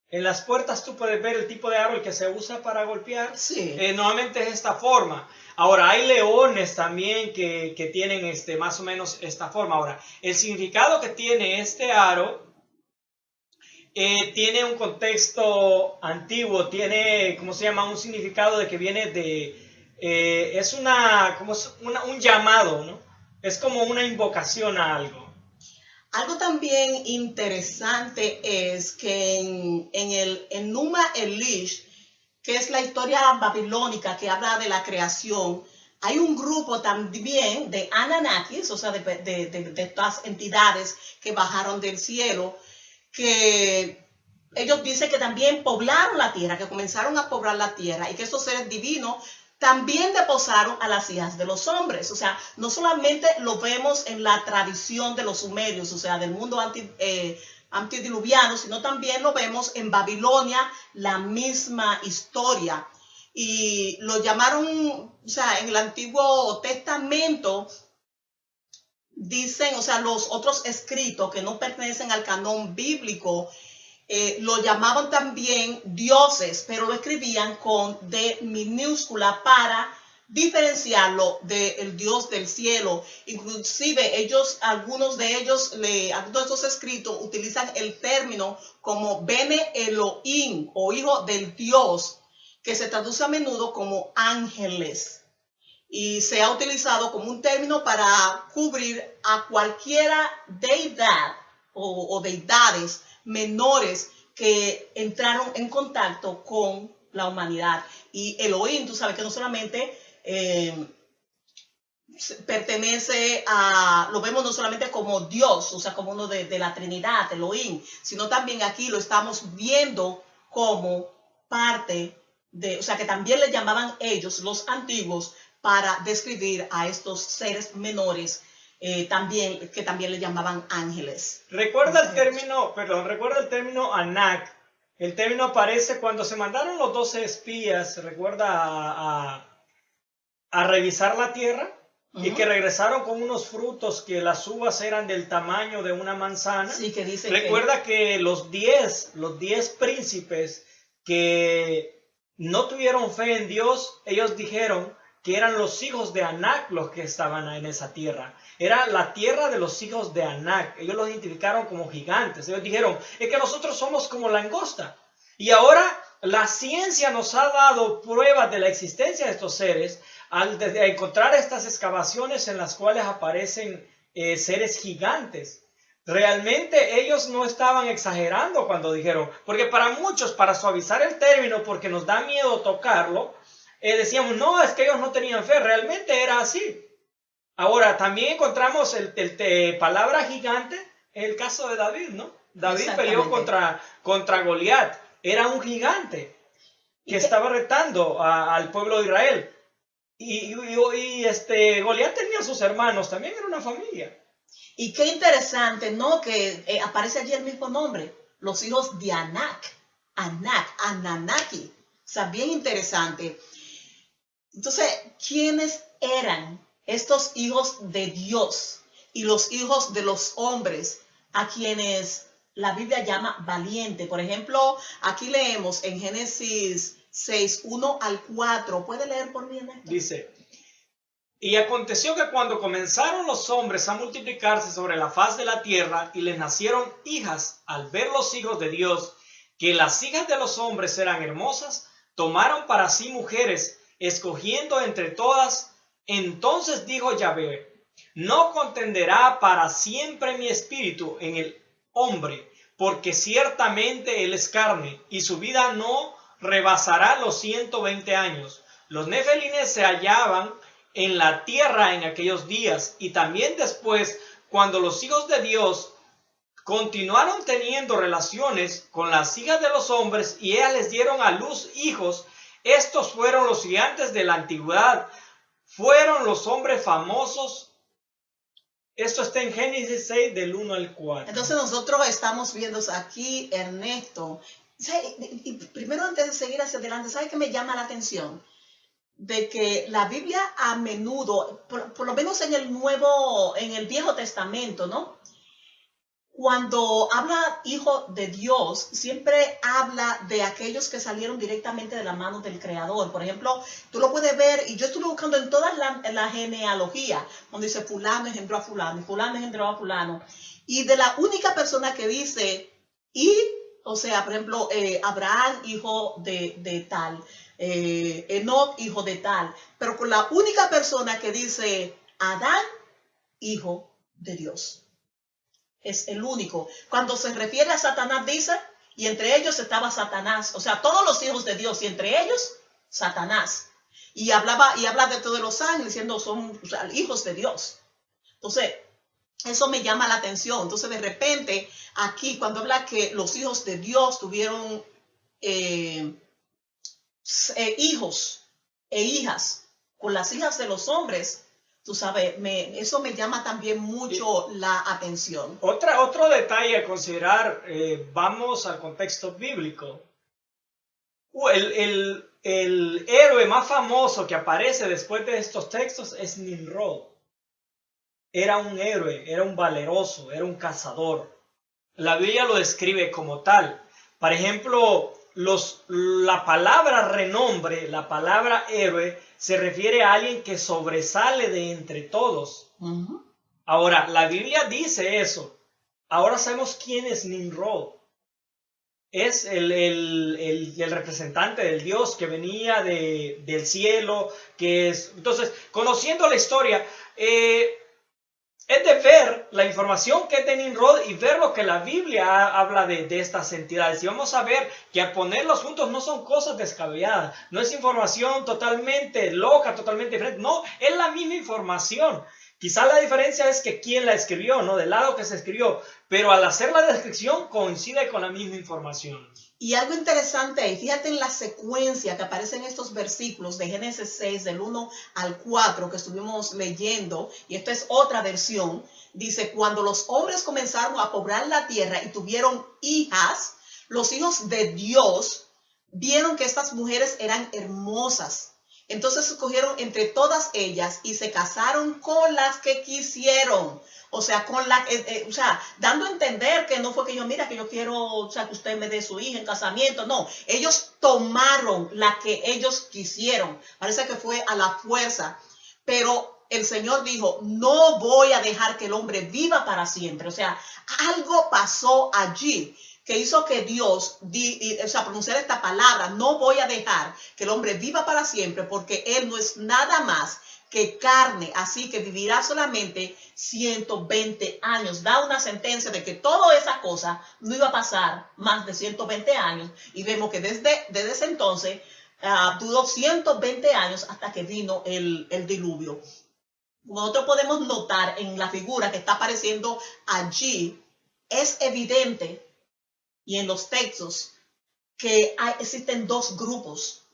En las puertas tú puedes ver el tipo de árbol que se usa para golpear. Sí. Normalmente es esta forma. Ahora, hay leones también que tienen más o menos esta forma. Ahora, el significado que tiene este aro tiene un contexto antiguo, tiene, ¿cómo se llama? Un significado de que viene es un llamado, ¿no? Es como una invocación a algo. Algo también interesante es que en Enuma Elish, que es la historia babilónica que habla de la creación, hay un grupo también de Anunnakis, o sea, de estas entidades que bajaron del cielo, que ellos dicen que también poblaron la tierra, que comenzaron a poblar la tierra y que estos seres divinos también deposaron a las hijas de los hombres. O sea, no solamente lo vemos en la tradición de los sumerios, o sea, del mundo antediluviano, sino también lo vemos en Babilonia, la misma historia. Y lo llamaron, o sea, en el Antiguo Testamento, dicen, o sea, los otros escritos que no pertenecen al canon bíblico, lo llamaban también dioses, pero lo escribían con D minúscula para diferenciarlo del Dios del cielo. Inclusive algunos de esos escritos utilizan el término como Bene Elohim o hijo del Dios, que se traduce a menudo como ángeles. Y se ha utilizado como un término para cubrir a cualquiera deidad o deidades menores que entraron en contacto con la humanidad. Y Elohim, tú sabes que no solamente pertenece lo vemos no solamente como Dios, o sea, como uno de la Trinidad, Elohim, sino también aquí lo estamos viendo como parte o sea, que también le llamaban ellos, los antiguos, para describir a estos seres menores, que también le llamaban ángeles. Recuerda el término Anak. El término aparece cuando se mandaron los 12 espías, recuerda, a revisar la tierra, y que regresaron con unos frutos que las uvas eran del tamaño de una manzana. Sí, que dicen recuerda que los 10 príncipes que no tuvieron fe en Dios, ellos dijeron que eran los hijos de Anak los que estaban en esa tierra. Era la tierra de los hijos de Anak. Ellos los identificaron como gigantes. Ellos dijeron, es que nosotros somos como langosta. Y ahora la ciencia nos ha dado pruebas de la existencia de estos seres al encontrar estas excavaciones en las cuales aparecen seres gigantes. Realmente ellos no estaban exagerando cuando dijeron, porque para muchos, para suavizar el término, porque nos da miedo tocarlo, decíamos, no, es que ellos no tenían fe, realmente era así. Ahora, también encontramos palabra gigante en el caso de David, ¿no? David peleó contra Goliat, era un gigante que estaba retando al pueblo de Israel. Y Goliat tenía sus hermanos, también era una familia. Y qué interesante, ¿no? Que aparece allí el mismo nombre, los hijos de Anak, Ananaki. O sea, bien interesante. Entonces, ¿quiénes eran estos hijos de Dios y los hijos de los hombres a quienes la Biblia llama valiente? Por ejemplo, aquí leemos en Génesis 6, 1 al 4. ¿Puede leer por mí, Ernesto? Dice, y aconteció que cuando comenzaron los hombres a multiplicarse sobre la faz de la tierra y les nacieron hijas, al ver los hijos de Dios que las hijas de los hombres eran hermosas, tomaron para sí mujeres, escogiendo entre todas. Entonces dijo Yahvé, no contenderá para siempre mi espíritu en el hombre, porque ciertamente él es carne, y su vida no rebasará los 120 años. Los nefelines se hallaban en la tierra en aquellos días, y también después, cuando los hijos de Dios continuaron teniendo relaciones con las hijas de los hombres, y ellas les dieron a luz hijos. Estos fueron los gigantes de la antigüedad, fueron los hombres famosos. Esto está en Génesis 6 del 1 al 4. Entonces nosotros estamos viendo aquí, Ernesto. Y primero, antes de seguir hacia adelante, ¿sabe qué me llama la atención? De que la Biblia a menudo, por lo menos en el Viejo Testamento, ¿no? Cuando habla hijo de Dios, siempre habla de aquellos que salieron directamente de la mano del Creador. Por ejemplo, tú lo puedes ver, y yo estuve buscando en toda la genealogía, donde dice fulano engendró a fulano, y fulano engendró a fulano. Y de la única persona que dice, o sea, por ejemplo, Abraham, hijo de tal, Enoc, hijo de tal, pero con la única persona que dice Adán, hijo de Dios. Es el único. Cuando se refiere a Satanás dice, y entre ellos estaba Satanás, o sea, todos los hijos de Dios, y entre ellos Satanás. Y habla de todos los ángeles, diciendo son, o sea, hijos de Dios. Entonces, eso me llama la atención. Entonces, de repente, aquí cuando habla que los hijos de Dios tuvieron hijos e hijas con las hijas de los hombres, tú sabes, eso me llama también mucho la atención. Otro detalle a considerar, vamos al contexto bíblico. El héroe más famoso que aparece después de estos textos es Nimrod. Era un héroe, era un valeroso, era un cazador. La Biblia lo describe como tal. Por ejemplo, la palabra renombre, la palabra héroe, se refiere a alguien que sobresale de entre todos. Ahora, la Biblia dice eso. Ahora sabemos quién es Nimrod. Es el representante del Dios que venía del cielo. Entonces, conociendo la historia, es de ver la información que es de Nimrod y ver lo que la Biblia habla de estas entidades. Y vamos a ver que al ponerlos juntos no son cosas descabelladas, no es información totalmente loca, totalmente diferente, no, es la misma información. Quizá la diferencia es que quién la escribió, ¿no? Del lado que se escribió, pero al hacer la descripción coincide con la misma información. Y algo interesante ahí, fíjate en la secuencia que aparecen estos versículos de Génesis 6, del 1 al 4 que estuvimos leyendo, y esta es otra versión, dice, cuando los hombres comenzaron a poblar la tierra y tuvieron hijas, los hijos de Dios vieron que estas mujeres eran hermosas. Entonces escogieron entre todas ellas y se casaron con las que quisieron. O sea, dando a entender que no fue que yo, mira, que yo quiero, que usted me dé su hija en casamiento. No, ellos tomaron la que ellos quisieron. Parece que fue a la fuerza. Pero el Señor dijo, no voy a dejar que el hombre viva para siempre. O sea, algo pasó allí que hizo que Dios pronunciara esta palabra, no voy a dejar que el hombre viva para siempre, porque él no es nada más que carne, así que vivirá solamente 120 años. Da una sentencia de que toda esa cosa no iba a pasar más de 120 años, y vemos que desde ese entonces duró 120 años hasta que vino el diluvio. Nosotros podemos notar en la figura que está apareciendo allí, es evidente, y en los textos, que existen dos grupos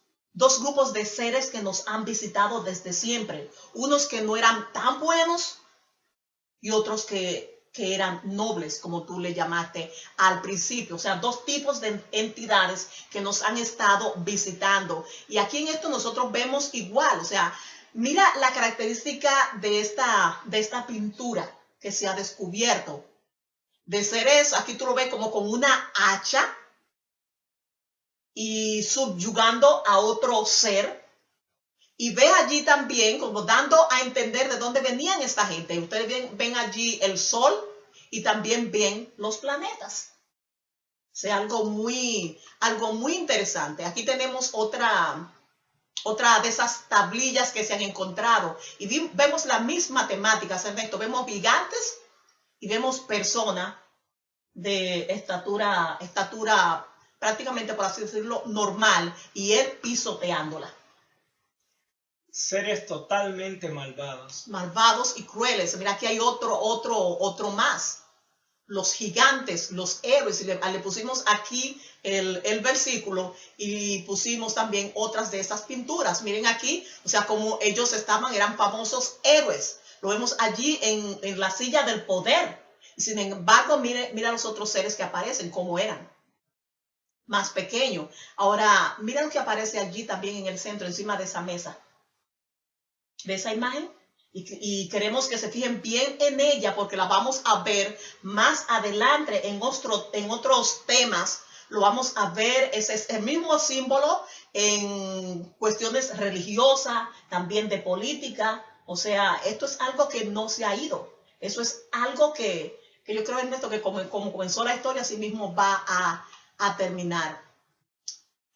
de seres que nos han visitado desde siempre. Unos que no eran tan buenos y otros que eran nobles, como tú le llamaste al principio. O sea, dos tipos de entidades que nos han estado visitando. Y aquí en esto nosotros vemos igual. O sea, mira la característica de esta pintura que se ha descubierto. De seres, aquí tú lo ves como con una hacha y subyugando a otro ser. Y ve allí también como dando a entender de dónde venían esta gente. Ustedes ven allí el sol y también ven los planetas. O sea, algo muy interesante. Aquí tenemos otra de esas tablillas que se han encontrado. Y vemos la misma temática, Ernesto. Vemos gigantes y vemos personas de estatura prácticamente, por así decirlo, normal, y él pisoteándola. Seres totalmente malvados. Malvados y crueles. Mira, aquí hay otro más. Los gigantes, los héroes. Y le pusimos aquí el versículo y pusimos también otras de esas pinturas. Miren aquí, o sea, como ellos eran famosos héroes. Lo vemos allí en la silla del poder. Sin embargo, mira los otros seres que aparecen, cómo eran. Más pequeños. Ahora, mira lo que aparece allí también en el centro, encima de esa mesa. ¿De esa imagen? Y queremos que se fijen bien en ella, porque la vamos a ver más adelante en otros temas. Lo vamos a ver, ese es el mismo símbolo en cuestiones religiosas, también de política. O sea, esto es algo que no se ha ido. Eso es algo que yo creo, Ernesto, que como comenzó la historia, así mismo va a terminar.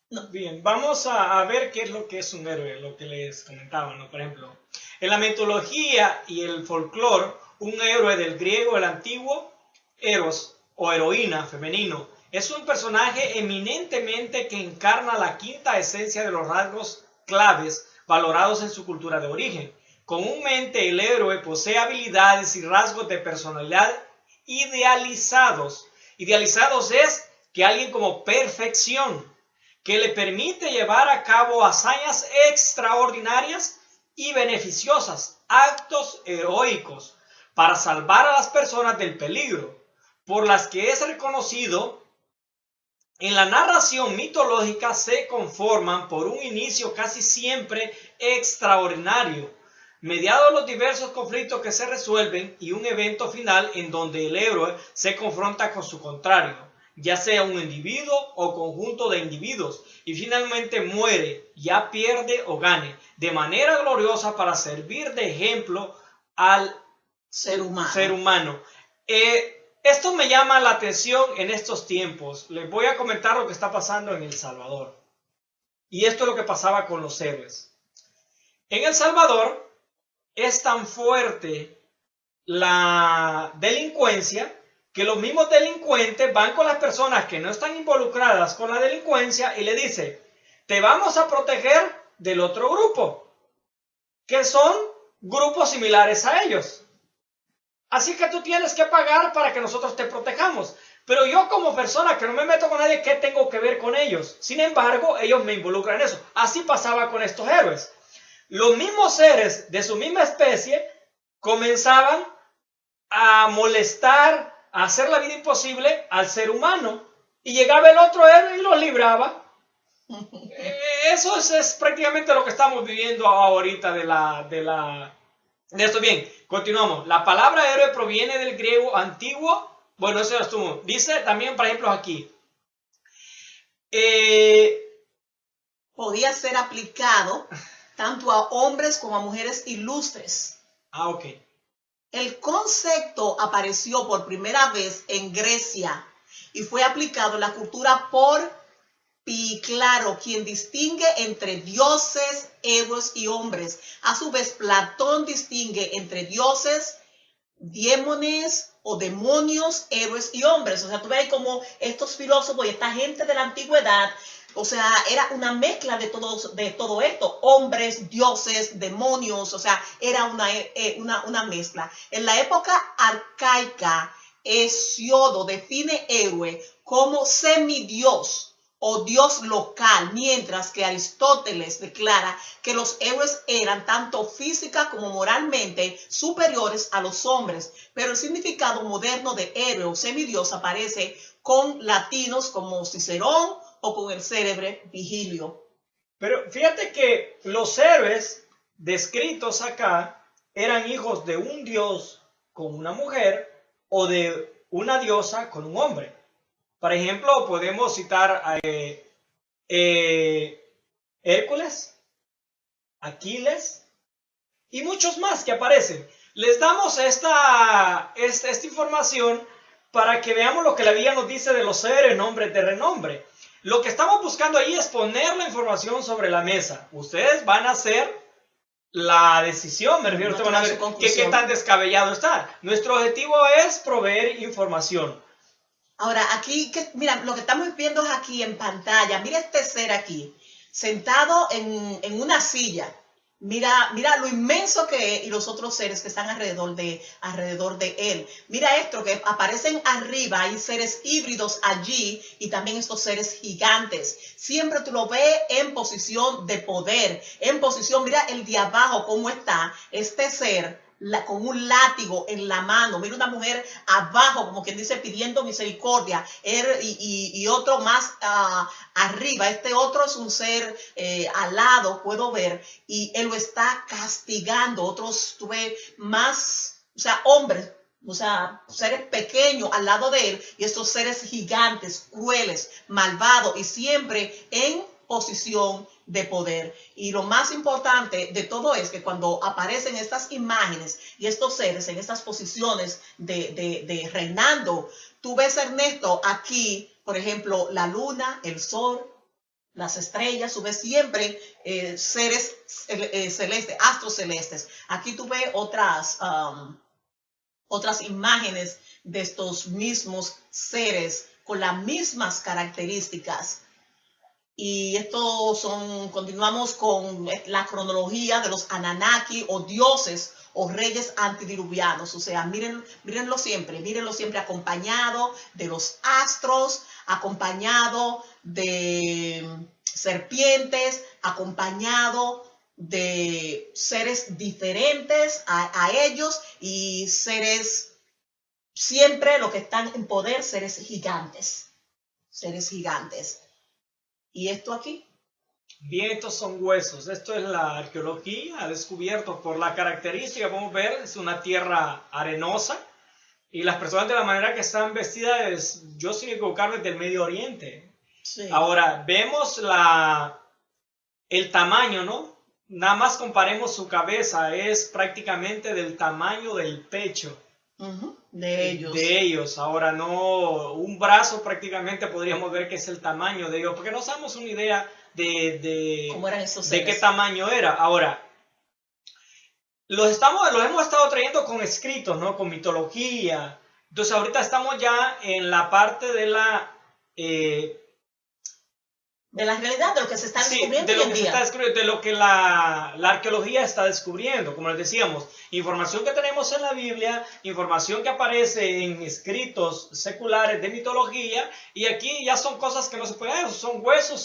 No. Bien, vamos a ver qué es lo que es un héroe, lo que les comentaba, ¿no? Por ejemplo, en la mitología y el folclore, un héroe del griego, el antiguo, Eros o heroína femenino, es un personaje eminentemente que encarna la quinta esencia de los rasgos claves valorados en su cultura de origen. Comúnmente el héroe posee habilidades y rasgos de personalidad idealizados. Idealizados es que alguien como perfección, que le permite llevar a cabo hazañas extraordinarias y beneficiosas, actos heroicos, para salvar a las personas del peligro, por las que es reconocido. En la narración mitológica se conforman por un inicio casi siempre extraordinario, mediados los diversos conflictos que se resuelven y un evento final en donde el héroe se confronta con su contrario, ya sea un individuo o conjunto de individuos, y finalmente muere, ya pierde o gane, de manera gloriosa para servir de ejemplo al ser humano. Esto me llama la atención en estos tiempos. Les voy a comentar lo que está pasando en El Salvador. Y esto es lo que pasaba con los héroes. En El Salvador es tan fuerte la delincuencia que los mismos delincuentes van con las personas que no están involucradas con la delincuencia y le dicen, te vamos a proteger del otro grupo, que son grupos similares a ellos. Así que tú tienes que pagar para que nosotros te protejamos. Pero yo como persona que no me meto con nadie, ¿qué tengo que ver con ellos? Sin embargo, ellos me involucran en eso. Así pasaba con estos héroes. Los mismos seres de su misma especie comenzaban a molestar, a hacer la vida imposible al ser humano. Y llegaba el otro héroe y los libraba. Eso es prácticamente lo que estamos viviendo ahorita de esto. Bien, continuamos. La palabra héroe proviene del griego antiguo. Bueno, eso es tú. Dice también, por ejemplo, aquí. Podía ser aplicado tanto a hombres como a mujeres ilustres. Ok. El concepto apareció por primera vez en Grecia y fue aplicado en la cultura por Piclaro, quien distingue entre dioses, héroes y hombres. A su vez, Platón distingue entre dioses, démones o demonios, héroes y hombres. O sea, tú ves como estos filósofos y esta gente de la antigüedad, o sea, era una mezcla de todo esto, hombres, dioses, demonios, o sea, era una mezcla. En la época arcaica, Hesiodo define héroe como semidios o dios local, mientras que Aristóteles declara que los héroes eran tanto física como moralmente superiores a los hombres, pero el significado moderno de héroe o semidios aparece con latinos como Cicerón o con el célebre Vigilio. Pero fíjate que los héroes descritos acá eran hijos de un dios con una mujer o de una diosa con un hombre. Por ejemplo, podemos citar a Hércules, Aquiles y muchos más que aparecen. Les damos esta información para que veamos lo que la Biblia nos dice de los héroes, nombres de renombre. Lo que estamos buscando ahí es poner la información sobre la mesa. Ustedes van a hacer la decisión, me refiero, ustedes van a ver qué tan descabellado está. Nuestro objetivo es proveer información. Ahora, aquí, mira, lo que estamos viendo es aquí en pantalla. Mira este ser aquí, sentado en una silla. Mira lo inmenso que es y los otros seres que están alrededor de él. Mira esto, que aparecen arriba, hay seres híbridos allí y también estos seres gigantes. Siempre tú lo ves en posición de poder, en posición, mira el de abajo cómo está este ser. Con un látigo en la mano, mira una mujer abajo, como quien dice, pidiendo misericordia, y otro más arriba, este otro es un ser al lado, puedo ver, y él lo está castigando. Otros tuve más, o sea, hombres, o sea, seres pequeños al lado de él, y estos seres gigantes, crueles, malvados, y siempre en posición de poder. Y lo más importante de todo es que cuando aparecen estas imágenes y estos seres en estas posiciones de reinando, tú ves, Ernesto, aquí, por ejemplo, la luna, el sol, las estrellas, tú ves siempre seres celestes, astros celestes. Aquí tú ves otras imágenes de estos mismos seres con las mismas características. Y continuamos con la cronología de los Anunnaki o dioses o reyes antidiluvianos. O sea, mírenlo siempre acompañado de los astros, acompañado de serpientes, acompañado de seres diferentes a ellos y seres, siempre lo que están en poder, seres gigantes. ¿Y esto aquí? Bien, estos son huesos. Esto es la arqueología, ha descubierto por la característica, vamos a ver, es una tierra arenosa. Y las personas de la manera que están vestidas, yo sin equivocarme, del Medio Oriente. Sí. Ahora, vemos el tamaño, ¿no? Nada más comparemos su cabeza, es prácticamente del tamaño del pecho. De ellos. De ellos. Ahora, no, un brazo prácticamente podríamos ver que es el tamaño de ellos, porque no sabemos una idea ¿Cómo eran esos de seres? qué tamaño era. Ahora, los hemos estado trayendo con escritos, ¿no? Con mitología. Entonces, ahorita estamos ya en la parte de la realidad, de lo que se está descubriendo de lo hoy en que se día. está descubriendo, de lo que la arqueología está descubriendo, como les decíamos, información que tenemos en la Biblia, información que aparece en escritos seculares de mitología, y aquí ya son cosas que no se pueden ver, son huesos,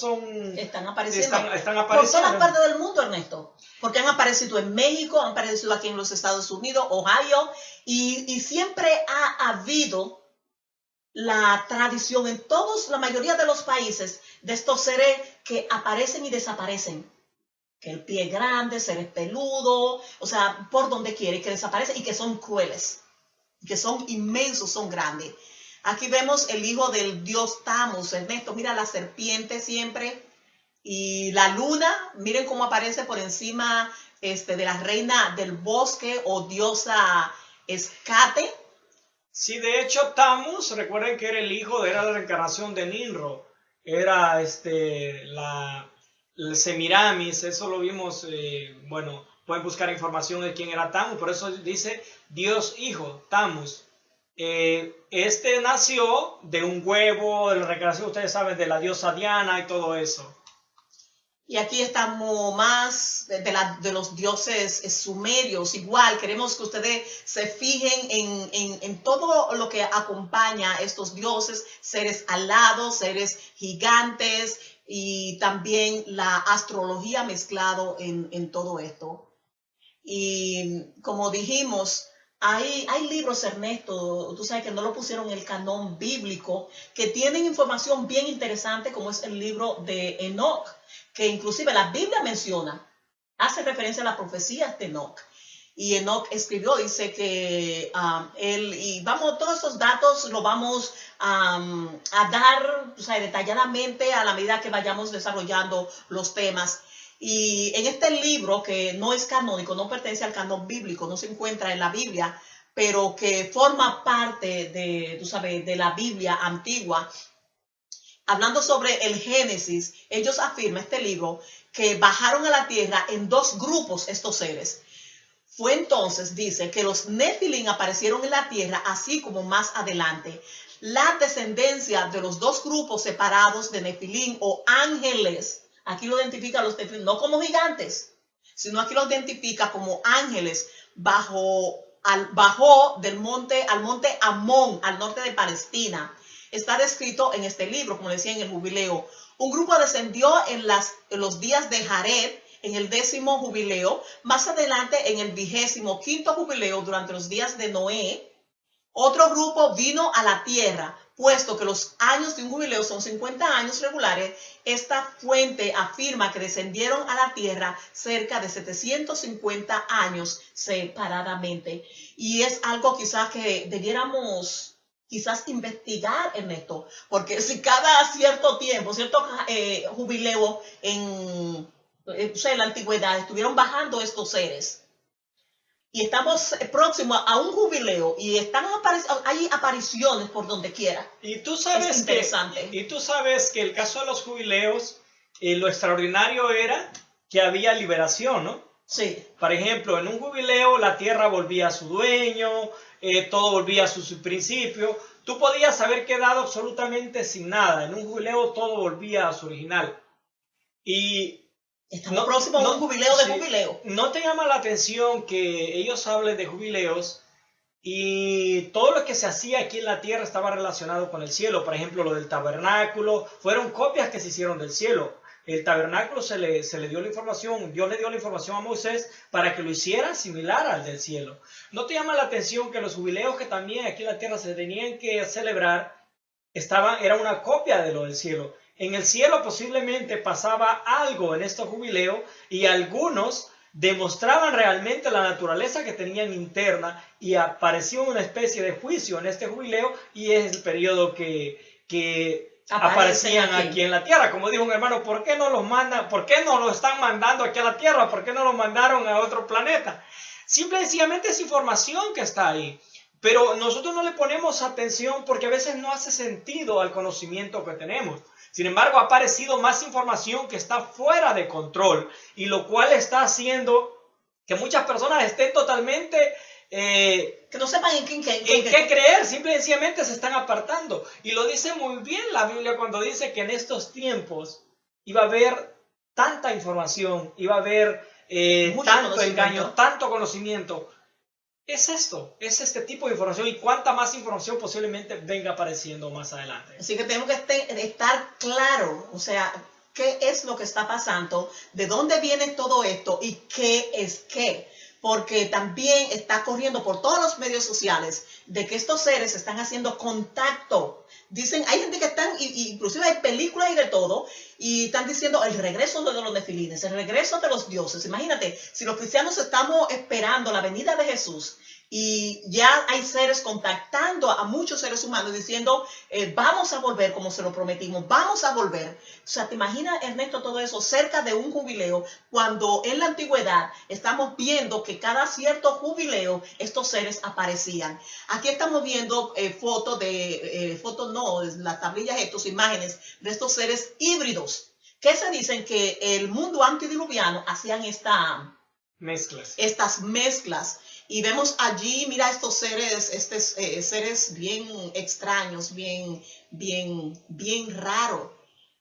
están apareciendo. Están por apareciendo todas partes del mundo, Ernesto, porque han aparecido en México, han aparecido aquí en los Estados Unidos, Ohio, y siempre ha habido la tradición en la mayoría de los países de estos seres que aparecen y desaparecen. Que el pie grande, seres peludos, o sea, por donde quiere, que desaparecen y que son crueles, que son inmensos, son grandes. Aquí vemos el hijo del dios Tammuz, Ernesto, mira la serpiente siempre, y la luna, miren cómo aparece por encima de la reina del bosque o diosa Escate. Sí, de hecho, Tammuz, recuerden que era la reencarnación de Nimrod, era el Semiramis, eso lo vimos, bueno, pueden buscar información de quién era Tammuz, por eso dice Dios Hijo, Tammuz. Nació de un huevo, de la reencarnación, ustedes saben, de la diosa Diana y todo eso. Y aquí estamos más de los dioses sumerios. Igual, queremos que ustedes se fijen en todo lo que acompaña a estos dioses, seres alados, seres gigantes y también la astrología mezclado en todo esto. Y como dijimos, hay libros, Ernesto, tú sabes que no lo pusieron en el canon bíblico, que tienen información bien interesante, como es el libro de Enoch, que inclusive la Biblia menciona, hace referencia a las profecías de Enoch. Y Enoch escribió, dice que todos esos datos los vamos a dar, o sea, detalladamente a la medida que vayamos desarrollando los temas. Y en este libro, que no es canónico, no pertenece al canon bíblico, no se encuentra en la Biblia, pero que forma parte de la Biblia antigua, hablando sobre el Génesis, ellos afirman, este libro, que bajaron a la tierra en dos grupos estos seres. Fue entonces, dice, que los Nefilim aparecieron en la tierra, así como más adelante. La descendencia de los dos grupos separados de Nefilim o ángeles, aquí lo identifica a los Nefilim, no como gigantes, sino aquí lo identifica como ángeles, bajó al monte Amón, al norte de Palestina. Está descrito en este libro, como decía en el jubileo. Un grupo descendió en los días de Jared, en el 10º jubileo. Más adelante, en el 25º jubileo, durante los días de Noé, otro grupo vino a la tierra. Puesto que los años de un jubileo son 50 años regulares, esta fuente afirma que descendieron a la tierra cerca de 750 años separadamente. Y es algo quizás que debiéramos investigar en esto, porque si cada cierto tiempo, cierto jubileo en la antigüedad estuvieron bajando estos seres, y estamos próximos a un jubileo y hay apariciones por donde quiera. Y tú sabes que el caso de los jubileos, lo extraordinario era que había liberación, ¿no? Sí. Por ejemplo, en un jubileo la tierra volvía a su dueño, todo volvía a su principio. Tú podías haber quedado absolutamente sin nada. En un jubileo todo volvía a su original. Y estamos próximos a un jubileo de jubileo. ¿No te llama la atención que ellos hablen de jubileos y todo lo que se hacía aquí en la tierra estaba relacionado con el cielo? Por ejemplo, lo del tabernáculo, fueron copias que se hicieron del cielo. El tabernáculo se le dio la información, Dios le dio la información a Moisés para que lo hiciera similar al del cielo. ¿No te llama la atención que los jubileos que también aquí en la tierra se tenían que celebrar era una copia de lo del cielo? En el cielo posiblemente pasaba algo en estos jubileos y algunos demostraban realmente la naturaleza que tenían interna y apareció una especie de juicio en este jubileo, y es el periodo que aparecían aquí en la tierra. Como dijo un hermano, ¿por qué no los mandan? ¿Por qué no lo están mandando aquí a la tierra? ¿Por qué no lo mandaron a otro planeta? Simple y sencillamente es información que está ahí. Pero nosotros no le ponemos atención porque a veces no hace sentido al conocimiento que tenemos. Sin embargo, ha aparecido más información que está fuera de control, y lo cual está haciendo que muchas personas estén totalmente... que no sepan en qué creer, simple y sencillamente se están apartando. Y lo dice muy bien la Biblia cuando dice que en estos tiempos iba a haber tanta información, iba a haber tanto engaño, tanto conocimiento. Es esto, es este tipo de información, y cuánta más información posiblemente venga apareciendo más adelante. Así que tenemos que estar claro, o sea, qué es lo que está pasando, de dónde viene todo esto y qué es qué. Porque también está corriendo por todos los medios sociales de que estos seres están haciendo contacto. Dicen, hay gente que están, inclusive hay películas y de todo, y están diciendo el regreso de los nefilines, el regreso de los dioses. Imagínate, si los cristianos estamos esperando la venida de Jesús, y ya hay seres contactando a muchos seres humanos diciendo, vamos a volver como se lo prometimos, vamos a volver. O sea, ¿te imaginas, Ernesto, todo eso cerca de un jubileo, cuando en la antigüedad estamos viendo que cada cierto jubileo estos seres aparecían? Aquí estamos viendo las tablillas, estas imágenes de estos seres híbridos, que se dicen que el mundo antediluviano hacían estas mezclas. Y vemos allí, mira, estos seres, seres bien extraños, bien raros.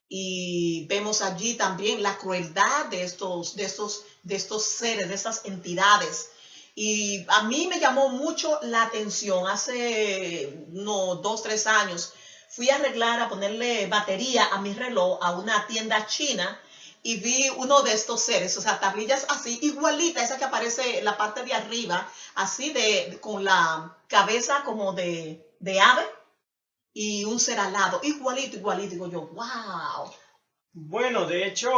Y vemos allí también la crueldad de estos seres, de estas entidades. Y a mí me llamó mucho la atención. Hace 2, 3 años fui a arreglar, a ponerle batería a mi reloj a una tienda china, y vi uno de estos seres, o sea, tablillas así, igualita, esa que aparece en la parte de arriba, así con la cabeza como de ave, y un ser alado, igualito, digo yo, wow. Bueno, de hecho,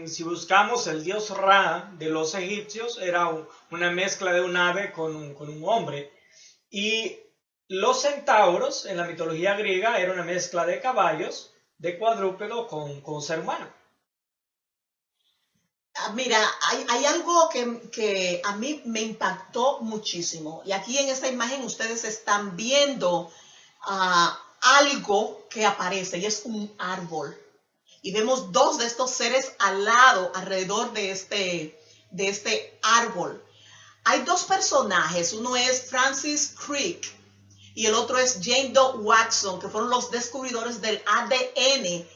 si buscamos el dios Ra de los egipcios, era una mezcla de un ave con un hombre, y los centauros en la mitología griega era una mezcla de caballos, de cuadrúpedo con ser humano. Mira, hay algo que a mí me impactó muchísimo. Y aquí en esta imagen ustedes están viendo algo que aparece, y es un árbol. Y vemos 2 de estos seres al lado, alrededor de este árbol. Hay 2 personajes, uno es Francis Crick y el otro es Jane Doe Watson, que fueron los descubridores del ADN,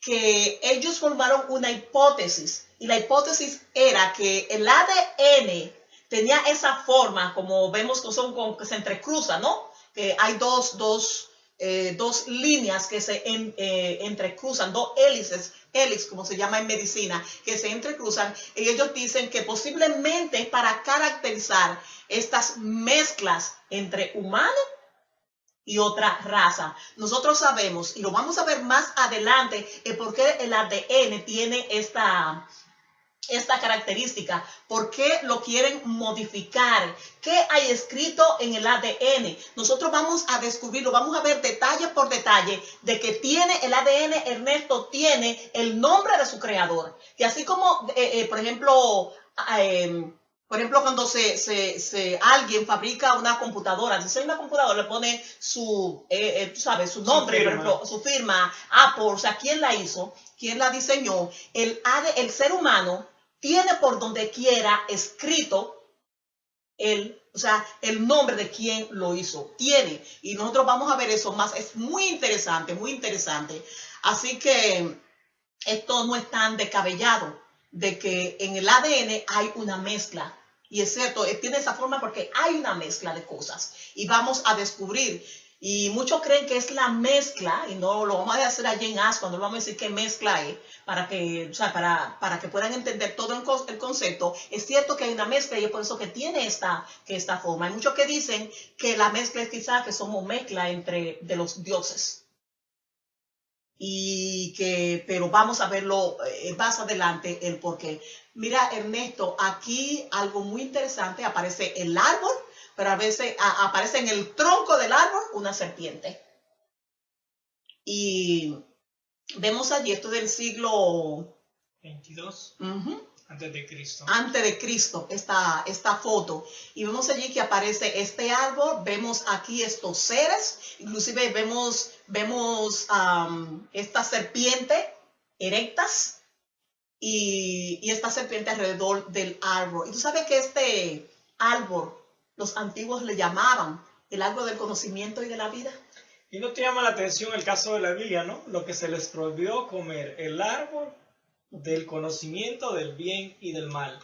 que ellos formaron una hipótesis. Y la hipótesis era que el ADN tenía esa forma, como vemos que se entrecruzan, ¿no? Que hay dos líneas que se entrecruzan, 2 hélices, como se llama en medicina, que se entrecruzan. Y ellos dicen que posiblemente para caracterizar estas mezclas entre humanos y otra raza. Nosotros sabemos, y lo vamos a ver más adelante, por qué el ADN tiene esta característica, por qué lo quieren modificar, qué hay escrito en el ADN. Nosotros vamos a descubrirlo, vamos a ver detalle por detalle de que tiene el ADN, Ernesto, tiene el nombre de su creador. Y así como, por ejemplo, cuando alguien fabrica una computadora, diseña una computadora, le pone su nombre, por ejemplo, su firma, Apple, o sea, ¿quién la hizo? ¿Quién la diseñó? El ser humano tiene por donde quiera escrito el nombre de quien lo hizo. Tiene. Y nosotros vamos a ver eso más. Es muy interesante, muy interesante. Así que esto no es tan descabellado de que en el ADN hay una mezcla. Y es cierto, tiene esa forma porque hay una mezcla de cosas. Y vamos a descubrir. Y muchos creen que es la mezcla, y no lo vamos a hacer allí en asco, no vamos a decir qué mezcla es, para que puedan entender todo el concepto. Es cierto que hay una mezcla y es por eso que tiene esta forma. Hay muchos que dicen que la mezcla es quizás que somos mezcla de los dioses. pero vamos a verlo más adelante el porqué. Mira, Ernesto, aquí algo muy interesante, aparece el árbol, pero a veces aparece en el tronco del árbol una serpiente. Y vemos allí, esto del siglo 22. Antes de Cristo. Antes de Cristo, esta foto. Y vemos allí que aparece este árbol, vemos aquí estos seres, inclusive vemos esta serpiente erectas y esta serpiente alrededor del árbol. Y tú sabes que este árbol, los antiguos le llamaban el árbol del conocimiento y de la vida. Y no te llama la atención el caso de la Biblia, ¿no? Lo que se les prohibió comer, el árbol del conocimiento del bien y del mal.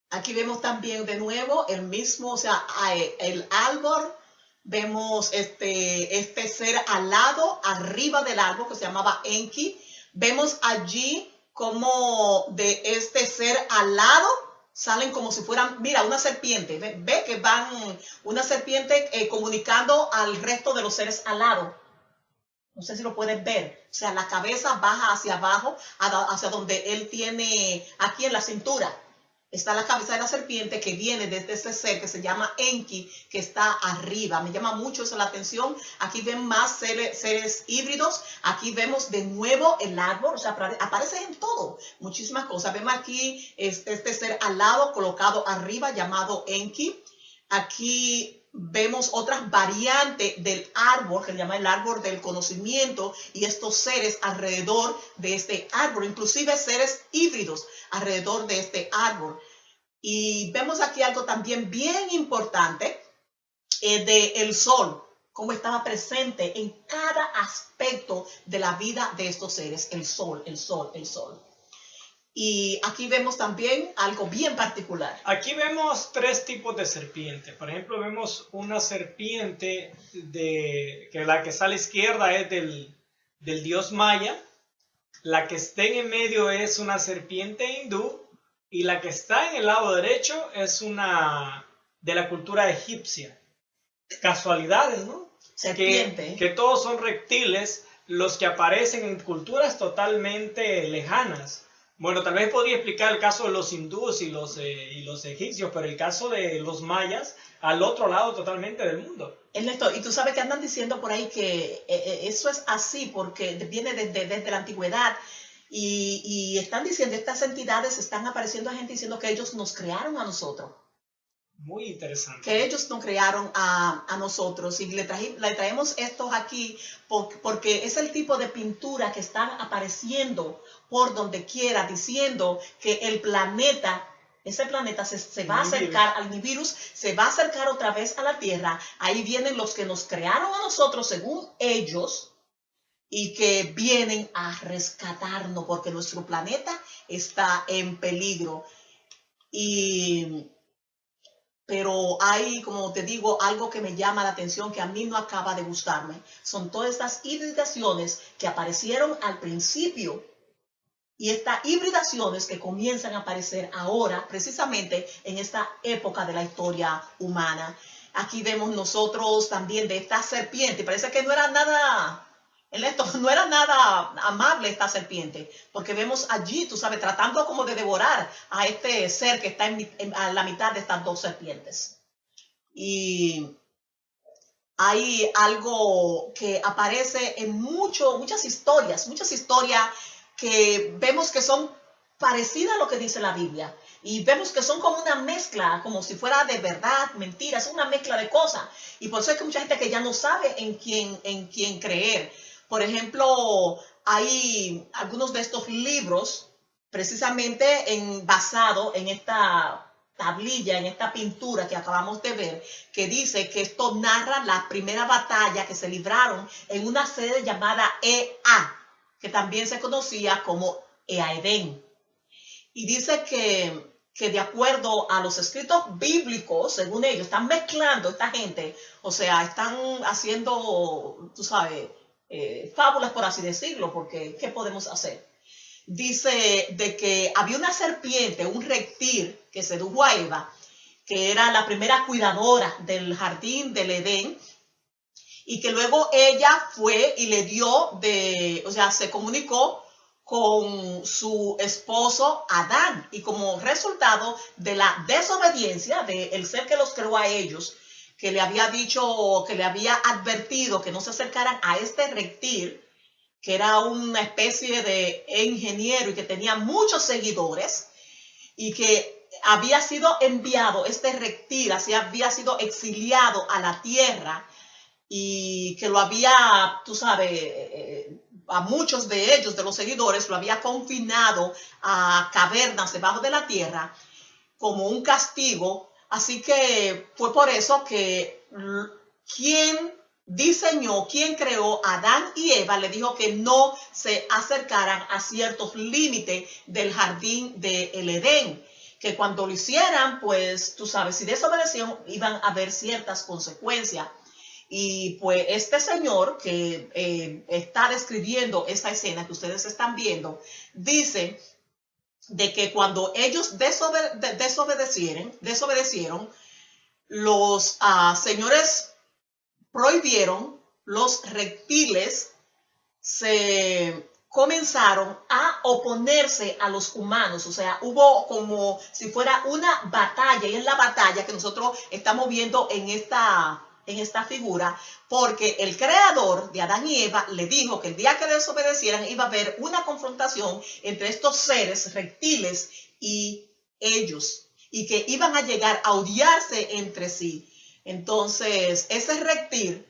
Aquí vemos también de nuevo el mismo, o sea, el árbol, vemos este ser alado arriba del árbol que se llamaba Enki. Vemos allí como de este ser alado salen como si fueran, mira, una serpiente. Ve que van una serpiente comunicando al resto de los seres alados. No sé si lo puedes ver. O sea, la cabeza baja hacia abajo, hacia donde él tiene, aquí en la cintura. Está la cabeza de la serpiente que viene desde ese ser que se llama Enki, que está arriba. Me llama mucho eso la atención. Aquí ven más seres híbridos. Aquí vemos de nuevo el árbol. O sea, aparece en todo. Muchísimas cosas. Vemos aquí este ser alado colocado arriba llamado Enki. Aquí vemos otras variantes del árbol, que se llama el árbol del conocimiento, y estos seres alrededor de este árbol, inclusive seres híbridos alrededor de este árbol. Y vemos aquí algo también bien importante del sol, cómo estaba presente en cada aspecto de la vida de estos seres, el sol, el sol, el sol. Y aquí vemos también algo bien particular. Aquí vemos tres tipos de serpientes. Por ejemplo, vemos una serpiente que la que está a la izquierda es del dios maya. La que está en el medio es una serpiente hindú. Y la que está en el lado derecho es una de la cultura egipcia. Casualidades, ¿no? Serpiente. Que todos son reptiles los que aparecen en culturas totalmente lejanas. Bueno, tal vez podría explicar el caso de los hindúes y los egipcios, pero el caso de los mayas al otro lado totalmente del mundo. Ernesto, y tú sabes que andan diciendo por ahí que eso es así porque viene desde la antigüedad y están diciendo, estas entidades están apareciendo a gente diciendo que ellos nos crearon a nosotros. Muy interesante. Que ellos nos crearon a nosotros y le traemos estos aquí porque es el tipo de pintura que están apareciendo por donde quiera, diciendo que el planeta, ese planeta se va a acercar al Nibiru, se va a acercar otra vez a la Tierra. Ahí vienen los que nos crearon a nosotros según ellos y que vienen a rescatarnos porque nuestro planeta está en peligro. Pero hay, como te digo, algo que me llama la atención que a mí no acaba de gustarme. Son todas estas hibridaciones que aparecieron al principio y estas hibridaciones que comienzan a aparecer ahora, precisamente en esta época de la historia humana. Aquí vemos nosotros también de esta serpiente. Parece que no era nada... no era nada amable esta serpiente, porque vemos allí, tú sabes, tratando como de devorar a este ser que está a la mitad de estas dos serpientes. Y hay algo que aparece en muchas historias que vemos que son parecidas a lo que dice la Biblia. Y vemos que son como una mezcla, como si fuera de verdad, mentiras, una mezcla de cosas. Y por eso hay que mucha gente que ya no sabe en quién creer. Por ejemplo, hay algunos de estos libros precisamente basado en esta tablilla, en esta pintura que acabamos de ver, que dice que esto narra la primera batalla que se libraron en una sede llamada Ea, que también se conocía como Eaedén. Y dice que de acuerdo a los escritos bíblicos, según ellos, están mezclando esta gente, o sea, están haciendo, tú sabes, fábulas, por así decirlo, porque ¿qué podemos hacer? Dice de que había una serpiente, un reptil que sedujo a Eva, que era la primera cuidadora del jardín del Edén, y que luego ella fue y le dio se comunicó con su esposo Adán, y como resultado de la desobediencia del ser que los creó a ellos, que le había dicho, que le había advertido que no se acercaran a este reptil, que era una especie de ingeniero y que tenía muchos seguidores, y que había sido enviado, este reptil así había sido exiliado a la tierra, y que lo había, tú sabes, a muchos de ellos, de los seguidores, lo había confinado a cavernas debajo de la tierra como un castigo. Así que fue por eso que quien diseñó, quien creó a Adán y Eva, le dijo que no se acercaran a ciertos límites del jardín del Edén, que cuando lo hicieran, pues tú sabes, si desobedecían, iban a haber ciertas consecuencias. Y pues este señor que está describiendo esta escena que ustedes están viendo, dice de que cuando ellos desobedecieron, los señores prohibieron, los reptiles se comenzaron a oponerse a los humanos. O sea, hubo como si fuera una batalla, y es la batalla que nosotros estamos viendo en esta figura, porque el creador de Adán y Eva le dijo que el día que desobedecieran iba a haber una confrontación entre estos seres reptiles y ellos, y que iban a llegar a odiarse entre sí. Entonces, ese reptil,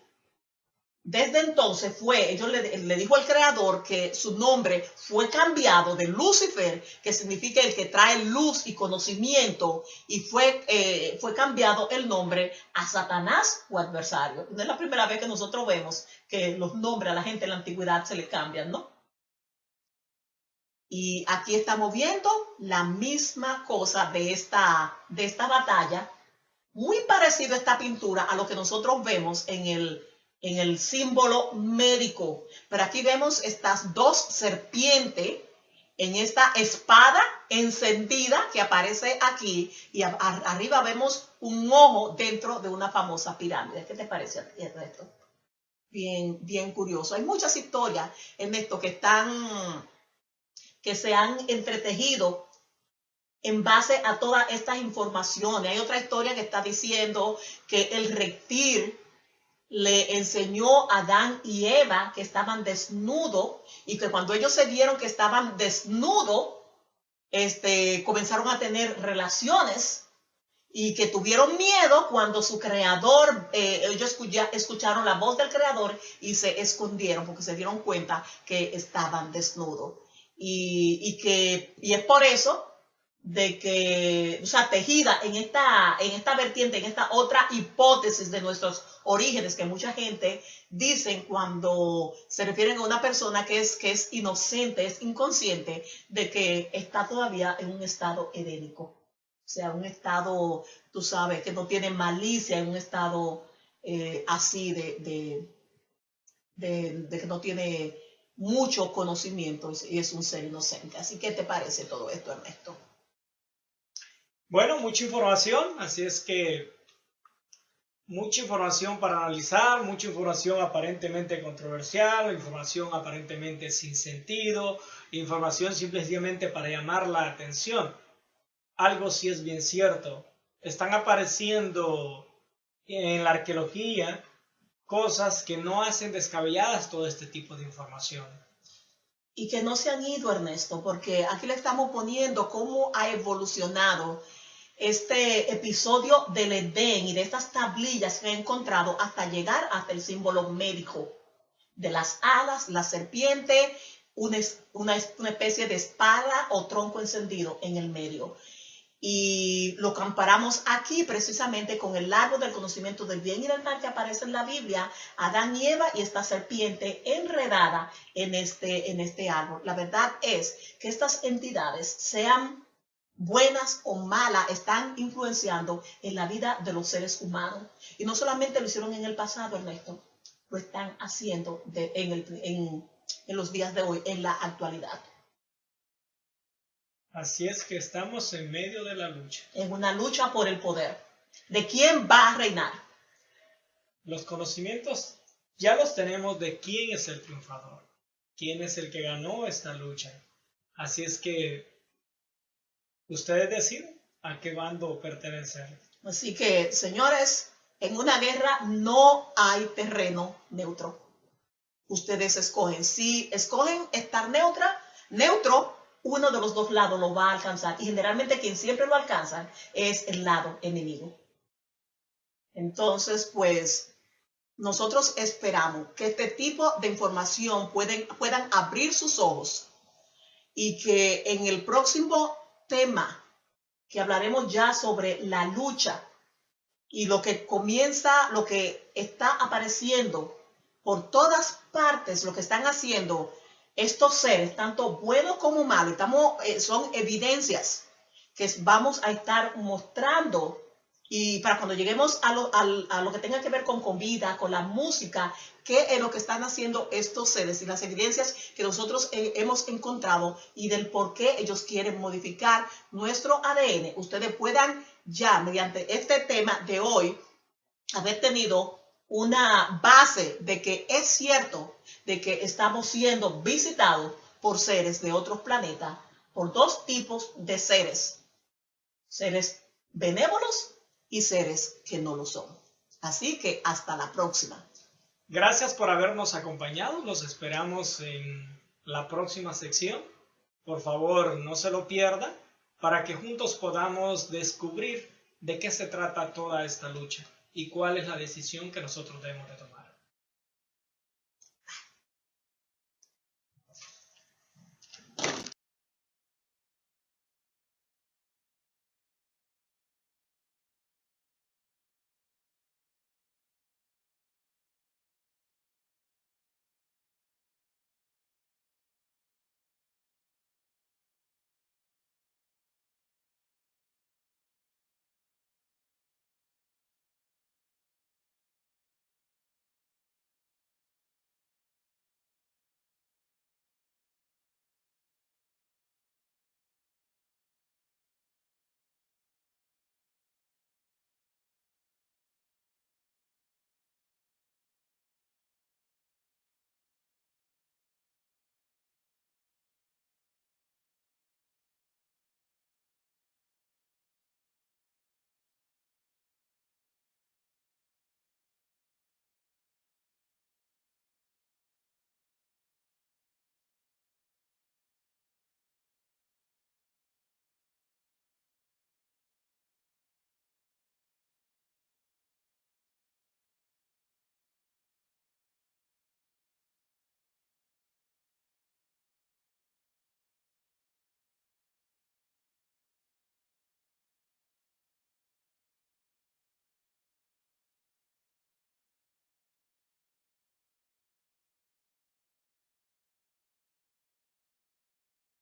desde entonces le dijo al creador que su nombre fue cambiado de Lucifer, que significa el que trae luz y conocimiento, y fue cambiado el nombre a Satanás o adversario. No es la primera vez que nosotros vemos que los nombres a la gente en la antigüedad se le cambian, ¿no? Y aquí estamos viendo la misma cosa de esta batalla, muy parecido a esta pintura a lo que nosotros vemos en el símbolo médico. Pero aquí vemos estas dos serpientes en esta espada encendida que aparece aquí, y arriba vemos un ojo dentro de una famosa pirámide. ¿Qué te parece esto? Bien, bien curioso. Hay muchas historias en esto que se han entretejido en base a todas estas informaciones. Hay otra historia que está diciendo que el reptil le enseñó a Adán y Eva que estaban desnudos, y que cuando ellos se vieron que estaban desnudos, comenzaron a tener relaciones, y que tuvieron miedo cuando su creador, ellos escucharon la voz del creador y se escondieron porque se dieron cuenta que estaban desnudos. Y es por eso de que, o sea, tejida en esta vertiente, en esta otra hipótesis de nuestros orígenes, que mucha gente dicen cuando se refieren a una persona que es inocente, es inconsciente, de que está todavía en un estado edénico. O sea, un estado, tú sabes, que no tiene malicia, en un estado así de que no tiene mucho conocimiento y es un ser inocente. Así que, ¿qué te parece todo esto, Ernesto? Bueno, mucha información, así es que mucha información para analizar, mucha información aparentemente controversial, información aparentemente sin sentido, información simplemente para llamar la atención. Algo sí es bien cierto, están apareciendo en la arqueología cosas que no hacen descabelladas todo este tipo de información. Y que no se han ido, Ernesto, porque aquí le estamos poniendo cómo ha evolucionado este episodio del Edén y de estas tablillas que he encontrado hasta llegar hasta el símbolo médico de las alas, la serpiente, una especie de espada o tronco encendido en el medio. Y lo comparamos aquí precisamente con el árbol del conocimiento del bien y del mal que aparece en la Biblia, Adán y Eva y esta serpiente enredada en este árbol. La verdad es que estas entidades, sean buenas o malas, están influenciando en la vida de los seres humanos. Y no solamente lo hicieron en el pasado, Ernesto, lo están haciendo en los días de hoy, en la actualidad. Así es que estamos en medio de la lucha. En una lucha por el poder. ¿De quién va a reinar? Los conocimientos ya los tenemos de quién es el triunfador, quién es el que ganó esta lucha. Así es que ustedes deciden a qué bando pertenecer. Así que, señores, en una guerra no hay terreno neutro. Ustedes escogen. Si escogen estar neutro, uno de los dos lados lo va a alcanzar. Y generalmente quien siempre lo alcanza es el lado enemigo. Entonces, pues, nosotros esperamos que este tipo de información puedan abrir sus ojos y que en el próximo tema que hablaremos ya sobre la lucha y lo que comienza, lo que está apareciendo por todas partes, lo que están haciendo estos seres, tanto buenos como malos, son evidencias que vamos a estar mostrando. Y para cuando lleguemos a lo que tenga que ver con comida, con la música, qué es lo que están haciendo estos seres y las evidencias que nosotros hemos encontrado y del por qué ellos quieren modificar nuestro ADN, ustedes puedan ya mediante este tema de hoy haber tenido una base de que es cierto de que estamos siendo visitados por seres de otros planetas, por dos tipos de seres benévolos y seres que no lo son. Así que hasta la próxima. Gracias por habernos acompañado. Los esperamos en la próxima sección. Por favor, no se lo pierda para que juntos podamos descubrir de qué se trata toda esta lucha y cuál es la decisión que nosotros debemos de tomar.